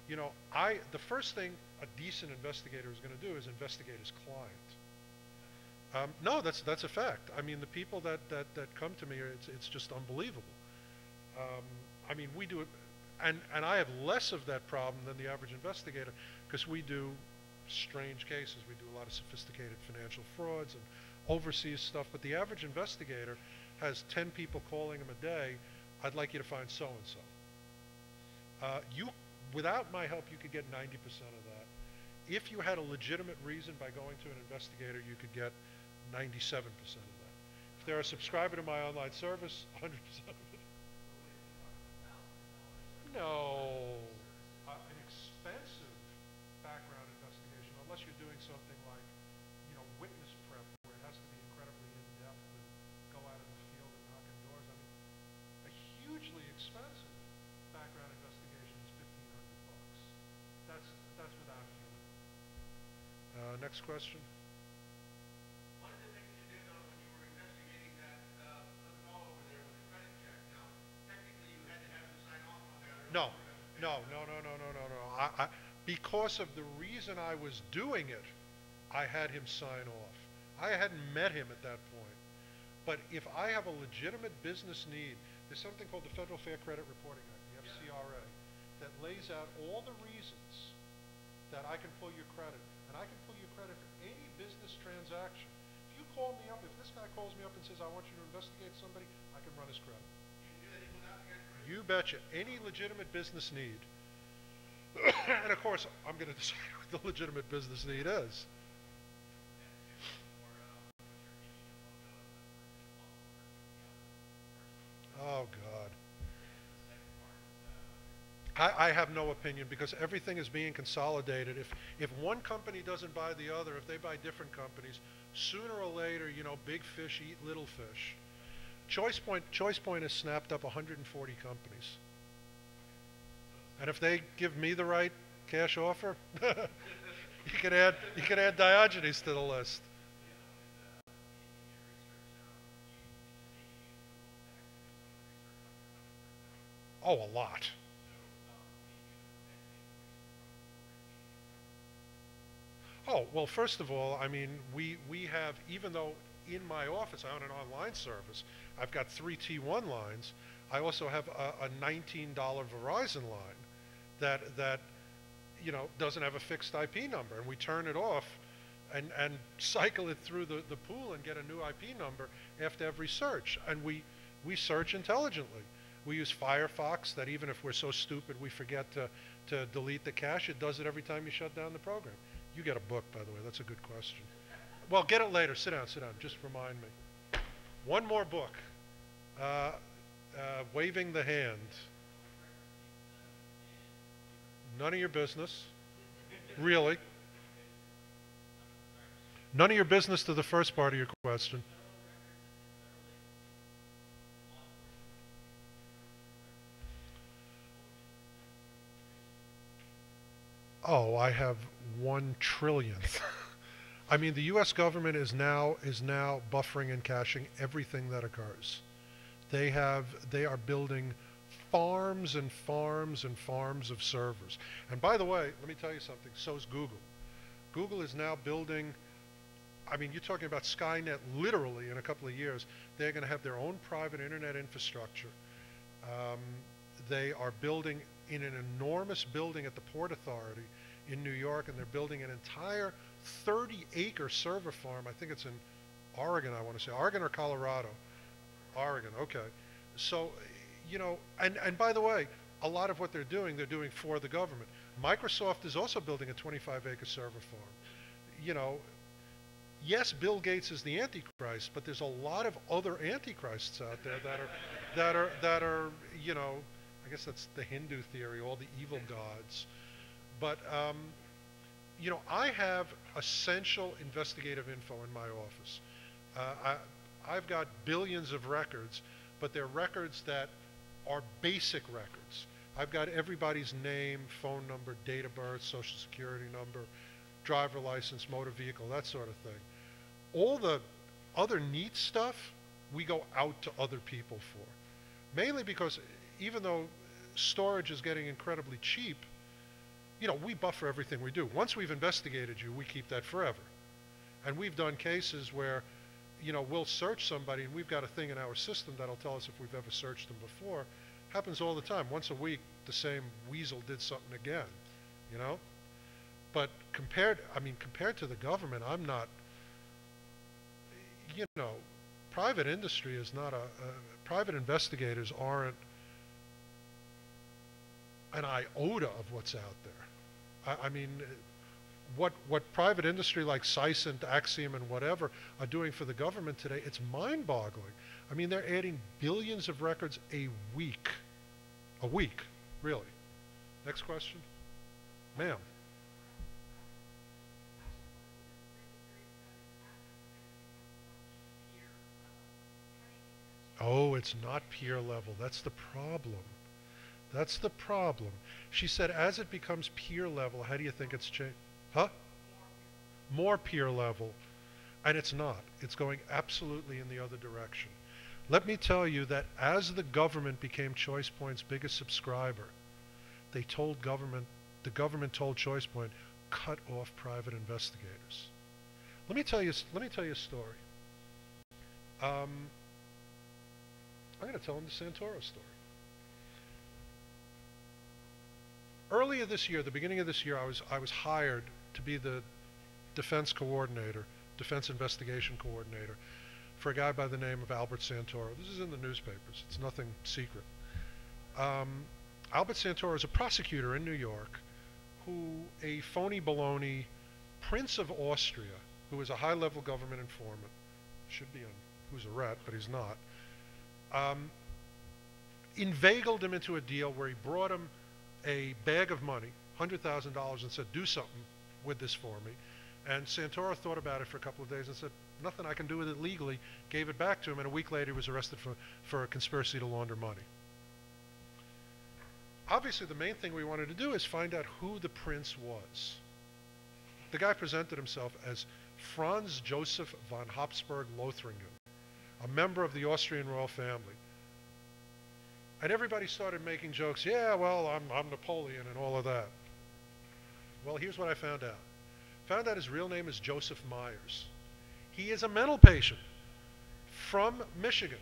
You know, the first thing a decent investigator is going to do is investigate his client. No, that's a fact. I mean, the people that come to me, it's just unbelievable. I mean, we do it, and I have less of that problem than the average investigator because we do strange cases. We do a lot of sophisticated financial frauds and overseas stuff, but the average investigator has 10 people calling him a day. I'd like you to find so-and-so. Without my help, you could get 90% of that. If you had a legitimate reason by going to an investigator, you could get 97% of that. If they're a subscriber to my online service, 100% of it. No. An expensive background investigation, unless you're doing something like, you know, witness prep, where it has to be incredibly in-depth and go out in the field and knock on doors. I mean, a hugely expensive background investigation is $1,500. That's without feeling. Next question. One of the things you did though when you were investigating that fellow over there with the credit check, now technically you had to have him sign off on that. No. Because of the reason I was doing it, I had him sign off. I hadn't met him at that point. But if I have a legitimate business need, there's something called the Federal Fair Credit Reporting Act, the FCRA, that lays out all the reasons that I can pull your credit. And I can pull your credit for any business transaction. If you call me up, if this guy calls me up and says, I want you to investigate somebody, I can run his credit. You betcha. Any legitimate business need. And of course, I'm going to decide what the legitimate business need is. Oh, God. I have no opinion because everything is being consolidated. If one company doesn't buy the other, if they buy different companies, sooner or later, you know, big fish eat little fish. ChoicePoint has snapped up 140 companies. And if they give me the right cash offer, you could add Diogenes to the list. Oh, a lot. Oh, well, first of all, I mean, we have, even though in my office I own an online service, I've got 3 T1 lines. I also have a $19 Verizon line that you know doesn't have a fixed IP number, and we turn it off and cycle it through the pool and get a new IP number after every search. And we search intelligently. We use Firefox that even if we're so stupid we forget to delete the cache, it does it every time you shut down the program. You get a book, by the way. That's a good question. Well, get it later. Sit down, sit down. Just remind me. One more book. Uh, Waving the Hand. None of your business. Really. None of your business to the first part of your question. Oh, I have 1 trillionth. I mean, the U.S. government is now buffering and caching everything that occurs. They are building farms and farms and farms of servers. And by the way, let me tell you something. So is Google. Google is now building. I mean, you're talking about Skynet. Literally, in a couple of years, they're going to have their own private internet infrastructure. They are building in an enormous building at the Port Authority in New York, and they're building an entire 30-acre server farm. I think it's in Oregon, I want to say. Oregon or Colorado? Oregon, okay. So, you know, and by the way, a lot of what they're doing for the government. Microsoft is also building a 25-acre server farm. You know, yes, Bill Gates is the Antichrist, but there's a lot of other Antichrists out there that are, you know, I guess that's the Hindu theory, all the evil gods. But, you know, I have essential investigative info in my office. I've got billions of records, but they're records that are basic records. I've got everybody's name, phone number, date of birth, social security number, driver license, motor vehicle, that sort of thing. All the other neat stuff, we go out to other people for. Mainly because even though storage is getting incredibly cheap, you know, we buffer everything we do. Once we've investigated you, we keep that forever. And we've done cases where, you know, we'll search somebody and we've got a thing in our system that'll tell us if we've ever searched them before. Happens all the time. Once a week, the same weasel did something again, you know? But compared to the government, I'm not, you know, private industry is not private investigators aren't an iota of what's out there. I mean, what private industry like Sysint, Axiom, and whatever are doing for the government today, it's mind-boggling. I mean, they're adding billions of records a week. A week, really. Next question. Ma'am. Oh, it's not peer level. That's the problem. That's the problem. She said, as it becomes peer level, how do you think it's changed? Huh? More peer level. And it's not. It's going absolutely in the other direction. Let me tell you that as the government became ChoicePoint's biggest subscriber, the government told ChoicePoint, cut off private investigators. Let me tell you a story. I'm going to tell them the Santoro story. Earlier this year, the beginning of this year, I was hired to be the defense coordinator, defense investigation coordinator, for a guy by the name of Albert Santoro. This is in the newspapers. It's nothing secret. Albert Santoro is a prosecutor in New York who a phony baloney Prince of Austria, who is a high-level government informant, should be on Who's a Rat, but he's not, inveigled him into a deal where he brought him a bag of money, $100,000, and said, do something with this for me. And Santoro thought about it for a couple of days and said, nothing I can do with it legally, gave it back to him, and a week later he was arrested for a conspiracy to launder money. Obviously, the main thing we wanted to do is find out who the prince was. The guy presented himself as Franz Joseph von Habsburg-Lothringen, a member of the Austrian royal family. And everybody started making jokes, yeah, well, I'm Napoleon and all of that. Well, here's what I found out. Found out his real name is Joseph Myers. He is a mental patient from Michigan.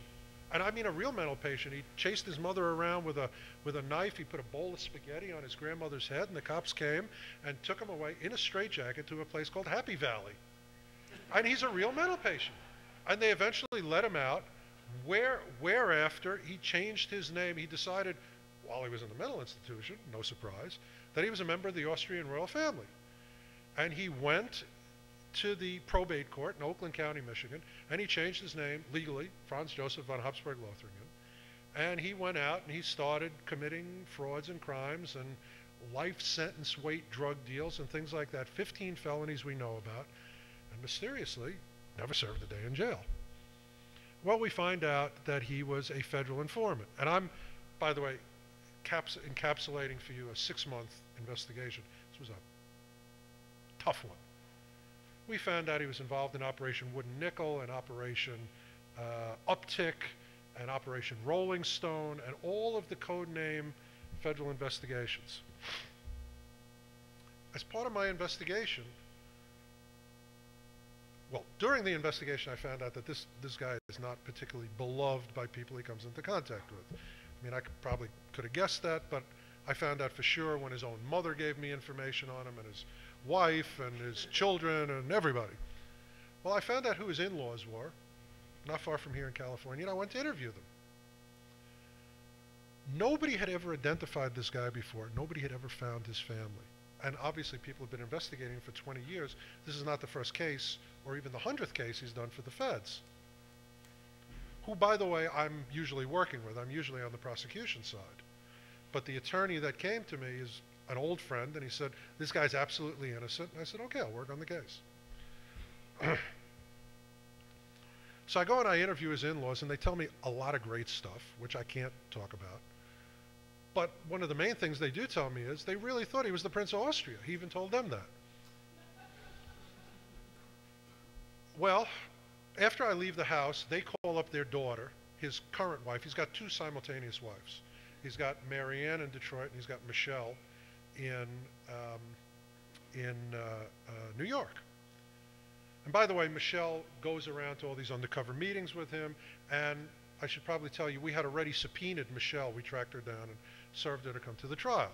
And I mean a real mental patient. He chased his mother around with a knife. He put a bowl of spaghetti on his grandmother's head, and the cops came and took him away in a straitjacket to a place called Happy Valley. And he's a real mental patient. And they eventually let him out. Whereafter he changed his name, he decided, while he was in the mental institution, no surprise, that he was a member of the Austrian royal family. And he went to the probate court in Oakland County, Michigan, and he changed his name legally, Franz Joseph von Habsburg-Lothringen. And he went out and he started committing frauds and crimes and life sentence weight drug deals and things like that. 15 felonies we know about, and mysteriously never served a day in jail. Well, we find out that he was a federal informant. And I'm, by the way, encapsulating for you a 6-month investigation. This was a tough one. We found out he was involved in Operation Wooden Nickel and Operation Uptick and Operation Rolling Stone and all of the code name federal investigations. As part of my investigation, well, during the investigation I found out that this guy is not particularly beloved by people he comes into contact with. I mean, I probably could have guessed that, but I found out for sure when his own mother gave me information on him and his wife and his children and everybody. Well, I found out who his in-laws were, not far from here in California, and I went to interview them. Nobody had ever identified this guy before. Nobody had ever found his family. And obviously people have been investigating for 20 years. This is not the first case or even the 100th case he's done for the feds. Who, by the way, I'm usually working with. I'm usually on the prosecution side. But the attorney that came to me is an old friend, and he said, this guy's absolutely innocent. And I said, okay, I'll work on the case. So I go and I interview his in-laws, and they tell me a lot of great stuff, which I can't talk about. But one of the main things they do tell me is they really thought he was the Prince of Austria. He even told them that. Well, after I leave the house, they call up their daughter, his current wife. He's got 2 simultaneous wives. He's got Marianne in Detroit, and he's got Michelle in New York. And by the way, Michelle goes around to all these undercover meetings with him, and I should probably tell you, we had already subpoenaed Michelle. We tracked her down and served her to come to the trial.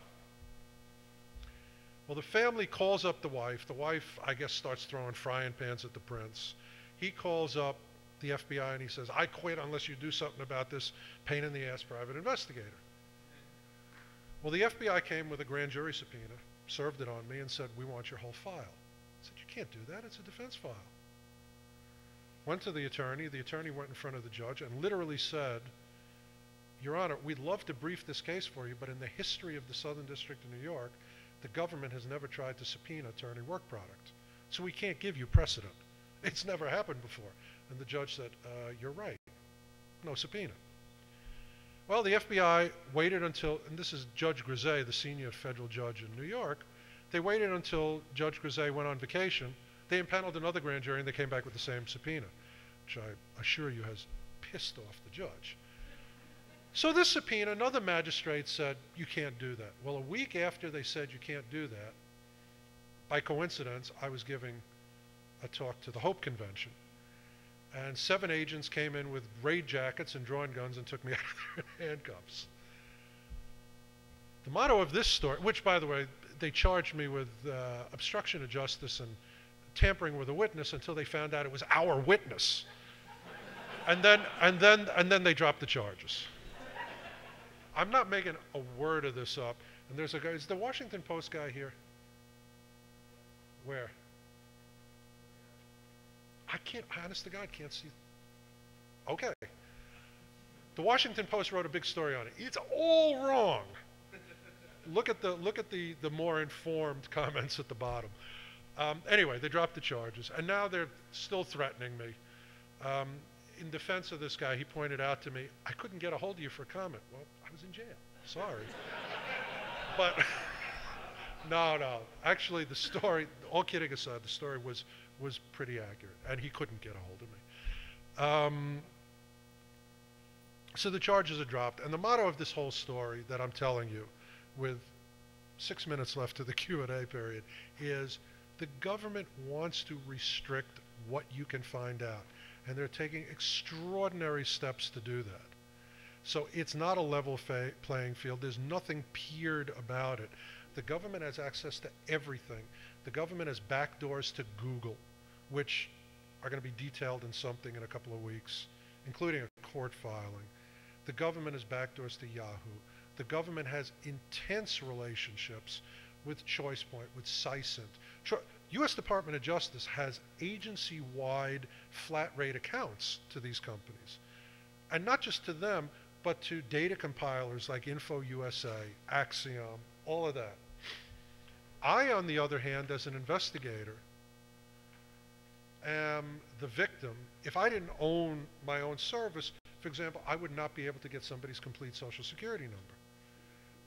Well, the family calls up the wife. The wife, I guess, starts throwing frying pans at the prince. He calls up the FBI and he says, I quit unless you do something about this pain in the ass private investigator. Well, the FBI came with a grand jury subpoena, served it on me, and said, we want your whole file. I said, you can't do that. It's a defense file. Went to the attorney went in front of the judge and literally said, Your Honor, we'd love to brief this case for you, but in the history of the Southern District of New York, the government has never tried to subpoena attorney work product. So we can't give you precedent. It's never happened before. And the judge said, you're right. No subpoena. Well, the FBI waited until, and this is Judge Grisey, the senior federal judge in New York, they waited until Judge Grisey went on vacation. They impaneled another grand jury and they came back with the same subpoena, which I assure you has pissed off the judge. So this subpoena, another magistrate said, you can't do that. Well, a week after they said you can't do that, by coincidence, I was giving a talk to the Hope Convention. And 7 agents came in with raid jackets and drawing guns and took me out of their handcuffs. The motto of this story, which, by the way, they charged me with obstruction of justice and tampering with a witness until they found out it was our witness. And then they dropped the charges. I'm not making a word of this up. And there's a guy, is the Washington Post guy here? Where? I can't, honest to God, can't see. Okay. The Washington Post wrote a big story on it. It's all wrong. Look at the more informed comments at the bottom. Anyway, they dropped the charges, and now they're still threatening me. In defense of this guy, he pointed out to me, I couldn't get a hold of you for a comment. Well, I was in jail. Sorry. But no. Actually, the story, all kidding aside, the story was pretty accurate, and he couldn't get a hold of me. So the charges are dropped, and the motto of this whole story that I'm telling you, with 6 minutes left to the Q&A period, is the government wants to restrict what you can find out, and they're taking extraordinary steps to do that. So it's not a level playing field. There's nothing peered about it. The government has access to everything. The government has backdoors to Google, which are going to be detailed in something in a couple of weeks, including a court filing. The government has backdoors to Yahoo. The government has intense relationships with ChoicePoint, with Sysint. U.S. Department of Justice has agency-wide flat rate accounts to these companies. And not just to them, but to data compilers like InfoUSA, Axiom, all of that. I, on the other hand, as an investigator, am the victim. If I didn't own my own service, for example, I would not be able to get somebody's complete social security number.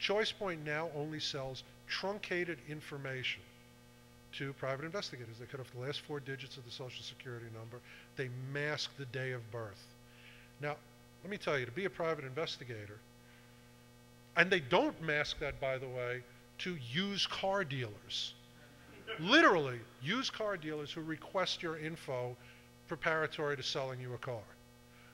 ChoicePoint now only sells truncated information to private investigators. They cut off the last 4 digits of the social security number. They mask the day of birth. Now, let me tell you, to be a private investigator, and they don't mask that, by the way, to used car dealers. Literally, used car dealers who request your info preparatory to selling you a car.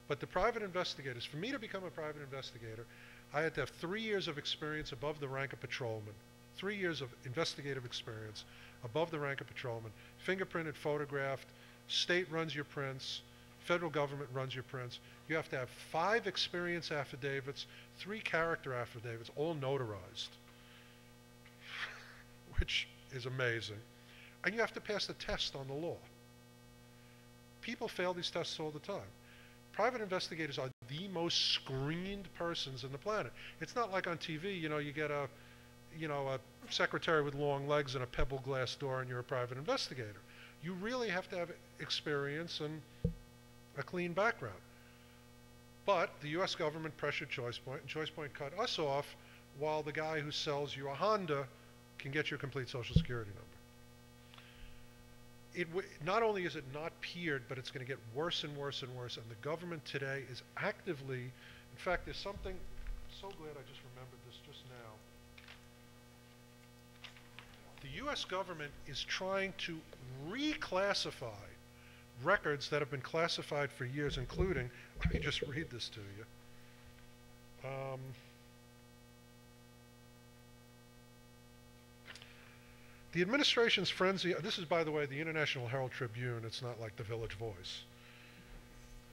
But the private investigators, for me to become a private investigator, I had to have 3 years of experience above the rank of patrolman, 3 years of investigative experience above the rank of patrolman, fingerprinted, photographed, state runs your prints, federal government runs your prints. You have to have 5 experience affidavits, 3 character affidavits, all notarized, which is amazing. And you have to pass the test on the law. People fail these tests all the time. Private investigators are the most screened persons on the planet. It's not like on TV, you know, you get a secretary with long legs and a pebble glass door and you're a private investigator. You really have to have experience and a clean background. But the US government pressured ChoicePoint, and ChoicePoint cut us off while the guy who sells you a Honda can get your complete social security number. Not only is it not peered, but it's going to get worse and worse and worse, and the government today is actively, in fact, there's something, I'm so glad I just remembered this just now. The US government is trying to reclassify records that have been classified for years, including, let me just read this to you. The administration's frenzy, this is, by the way, the International Herald Tribune, it's not like the Village Voice.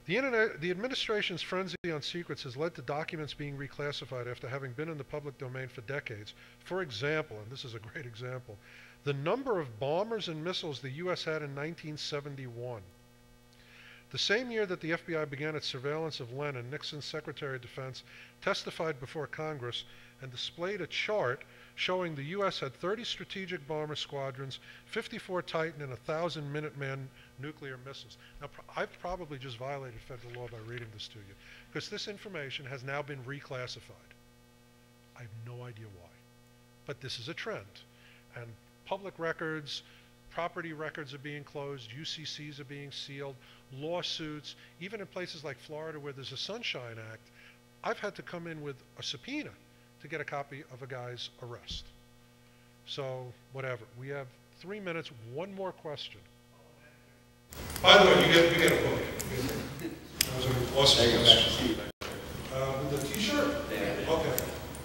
The administration's frenzy on secrets has led to documents being reclassified after having been in the public domain for decades. For example, and this is a great example, the number of bombers and missiles the U.S. had in 1971. The same year that the FBI began its surveillance of Lennon, Nixon's Secretary of Defense testified before Congress and displayed a chart showing the U.S. had 30 strategic bomber squadrons, 54 Titan, and 1,000 Minuteman nuclear missiles. Now, I've probably just violated federal law by reading this to you, because this information has now been reclassified. I have no idea why. But this is a trend. And public records, property records are being closed, UCCs are being sealed, lawsuits, even in places like Florida where there's a Sunshine Act, I've had to come in with a subpoena to get a copy of a guy's arrest. So, whatever. We have 3 minutes, one more question. By the way, you get a book. That was an awesome question. With the t-shirt? Yeah. Okay.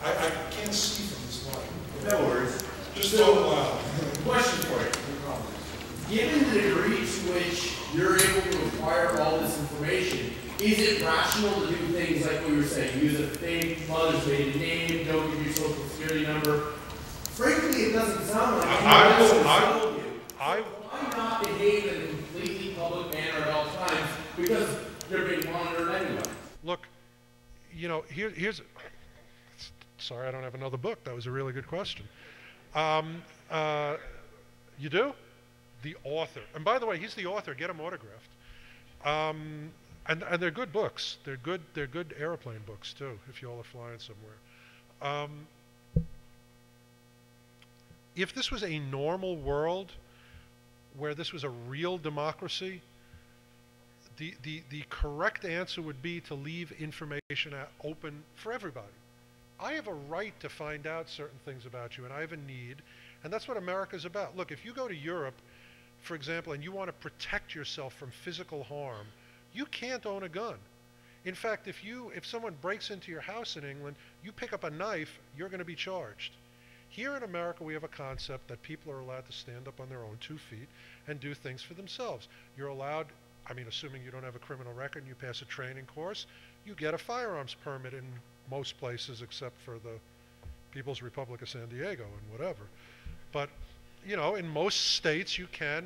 I can't see from this line. No worries. Just talk loud. Question for you. Given the degree to which you're able to acquire all this information, is it rational to do things like what you were saying? Use a fake mother's maiden name, don't give your social security number. Frankly, it doesn't sound like why not behave in a completely public manner at all times? Because they're being monitored anyway. Look, you know, here's. Sorry, I don't have another book. That was a really good question. You do? The author. And by the way, he's the author. Get him autographed. And they're good books. They're good airplane books too, if you all are flying somewhere. If this was a normal world where this was a real democracy, the correct answer would be to leave information open for everybody. I have a right to find out certain things about you, and I have a need, and that's what America's about. Look, if you go to Europe, for example, and you want to protect yourself from physical harm, you can't own a gun. In fact, if someone breaks into your house in England, you pick up a knife, you're going to be charged. Here in America, we have a concept that people are allowed to stand up on their own 2 feet and do things for themselves. You're allowed, I mean, assuming you don't have a criminal record and you pass a training course, you get a firearms permit in most places except for the People's Republic of San Diego and whatever. But you know, in most states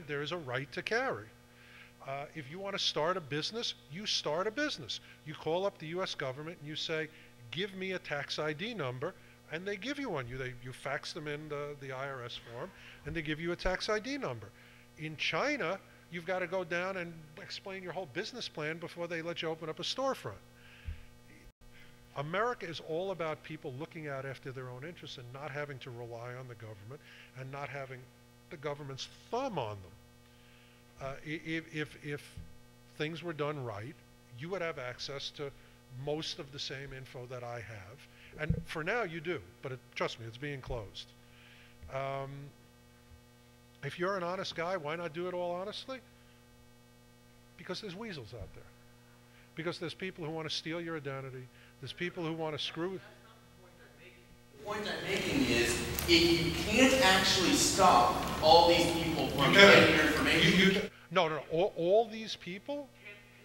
there is a right to carry. If you want to start a business, you start a business. You call up the U.S. government and you say, give me a tax ID number, and they give you one. You fax them in the IRS form, and they give you a tax ID number. In China, you've got to go down and explain your whole business plan before they let you open up a storefront. America is all about people looking out after their own interests and not having to rely on the government and not having the government's thumb on them. If things were done right, you would have access to most of the same info that I have. And for now you do, but trust me, it's being closed. If you're an honest guy, why not do it all honestly? Because there's weasels out there. Because there's people who want to steal your identity. There's people who want to screw. The point I'm making is, if you can't actually stop all these people from getting your information. No. All these people?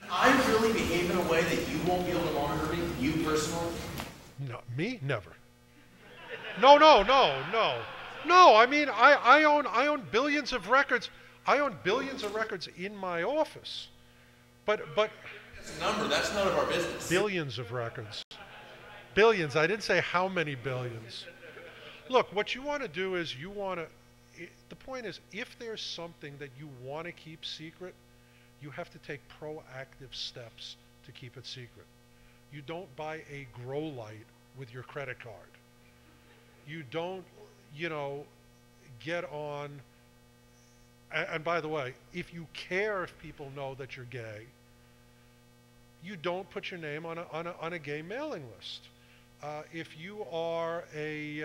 Can I really behave in a way that you won't be able to monitor me, you personally? No, me? Never. No. No, I mean, I own billions of records. I own billions of records in my office. But that's a number. That's none of our business. Billions of records. Billions. I didn't say how many billions. Look, what you want to do is the point is, if there's something that you want to keep secret, you have to take proactive steps to keep it secret. You don't buy a grow light with your credit card. You don't, get on, and by the way, if you care if people know that you're gay, you don't put your name on a gay mailing list. If you are a,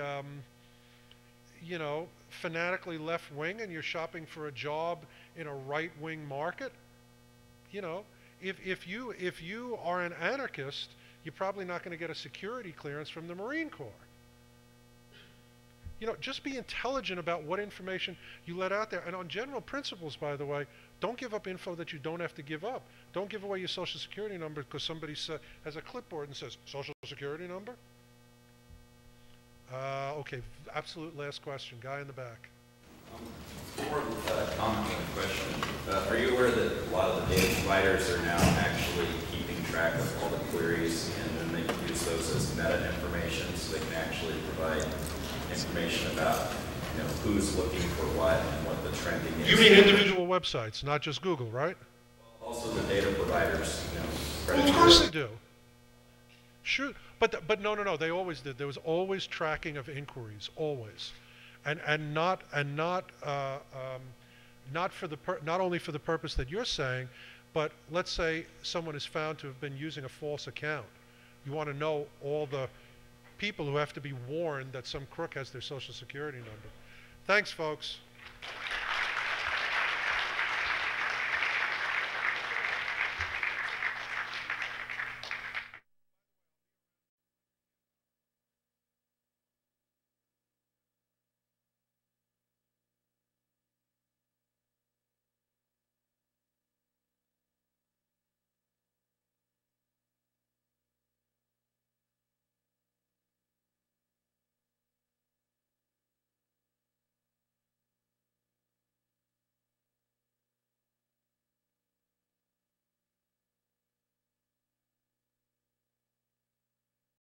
fanatically left-wing and you're shopping for a job in a right-wing market, if you are an anarchist, you're probably not going to get a security clearance from the Marine Corps. Just be intelligent about what information you let out there. And on general principles, by the way, don't give up info that you don't have to give up. Don't give away your social security number because somebody has a clipboard and says, social security number? Okay, absolute last question. Guy in the back. More of a comment than a question. Are you aware that a lot of the data providers are now actually keeping track of all the queries, and then they can use those as meta information so they can actually provide information about who's looking for what and what the trending is? You mean individual websites, not just Google, right? Also the data providers. Well, of course they do. Sure, but no. They always did. There was always tracking of inquiries, always, and not only for the purpose that you're saying, but let's say someone is found to have been using a false account. You want to know all the people who have to be warned that some crook has their social security number. Thanks, folks.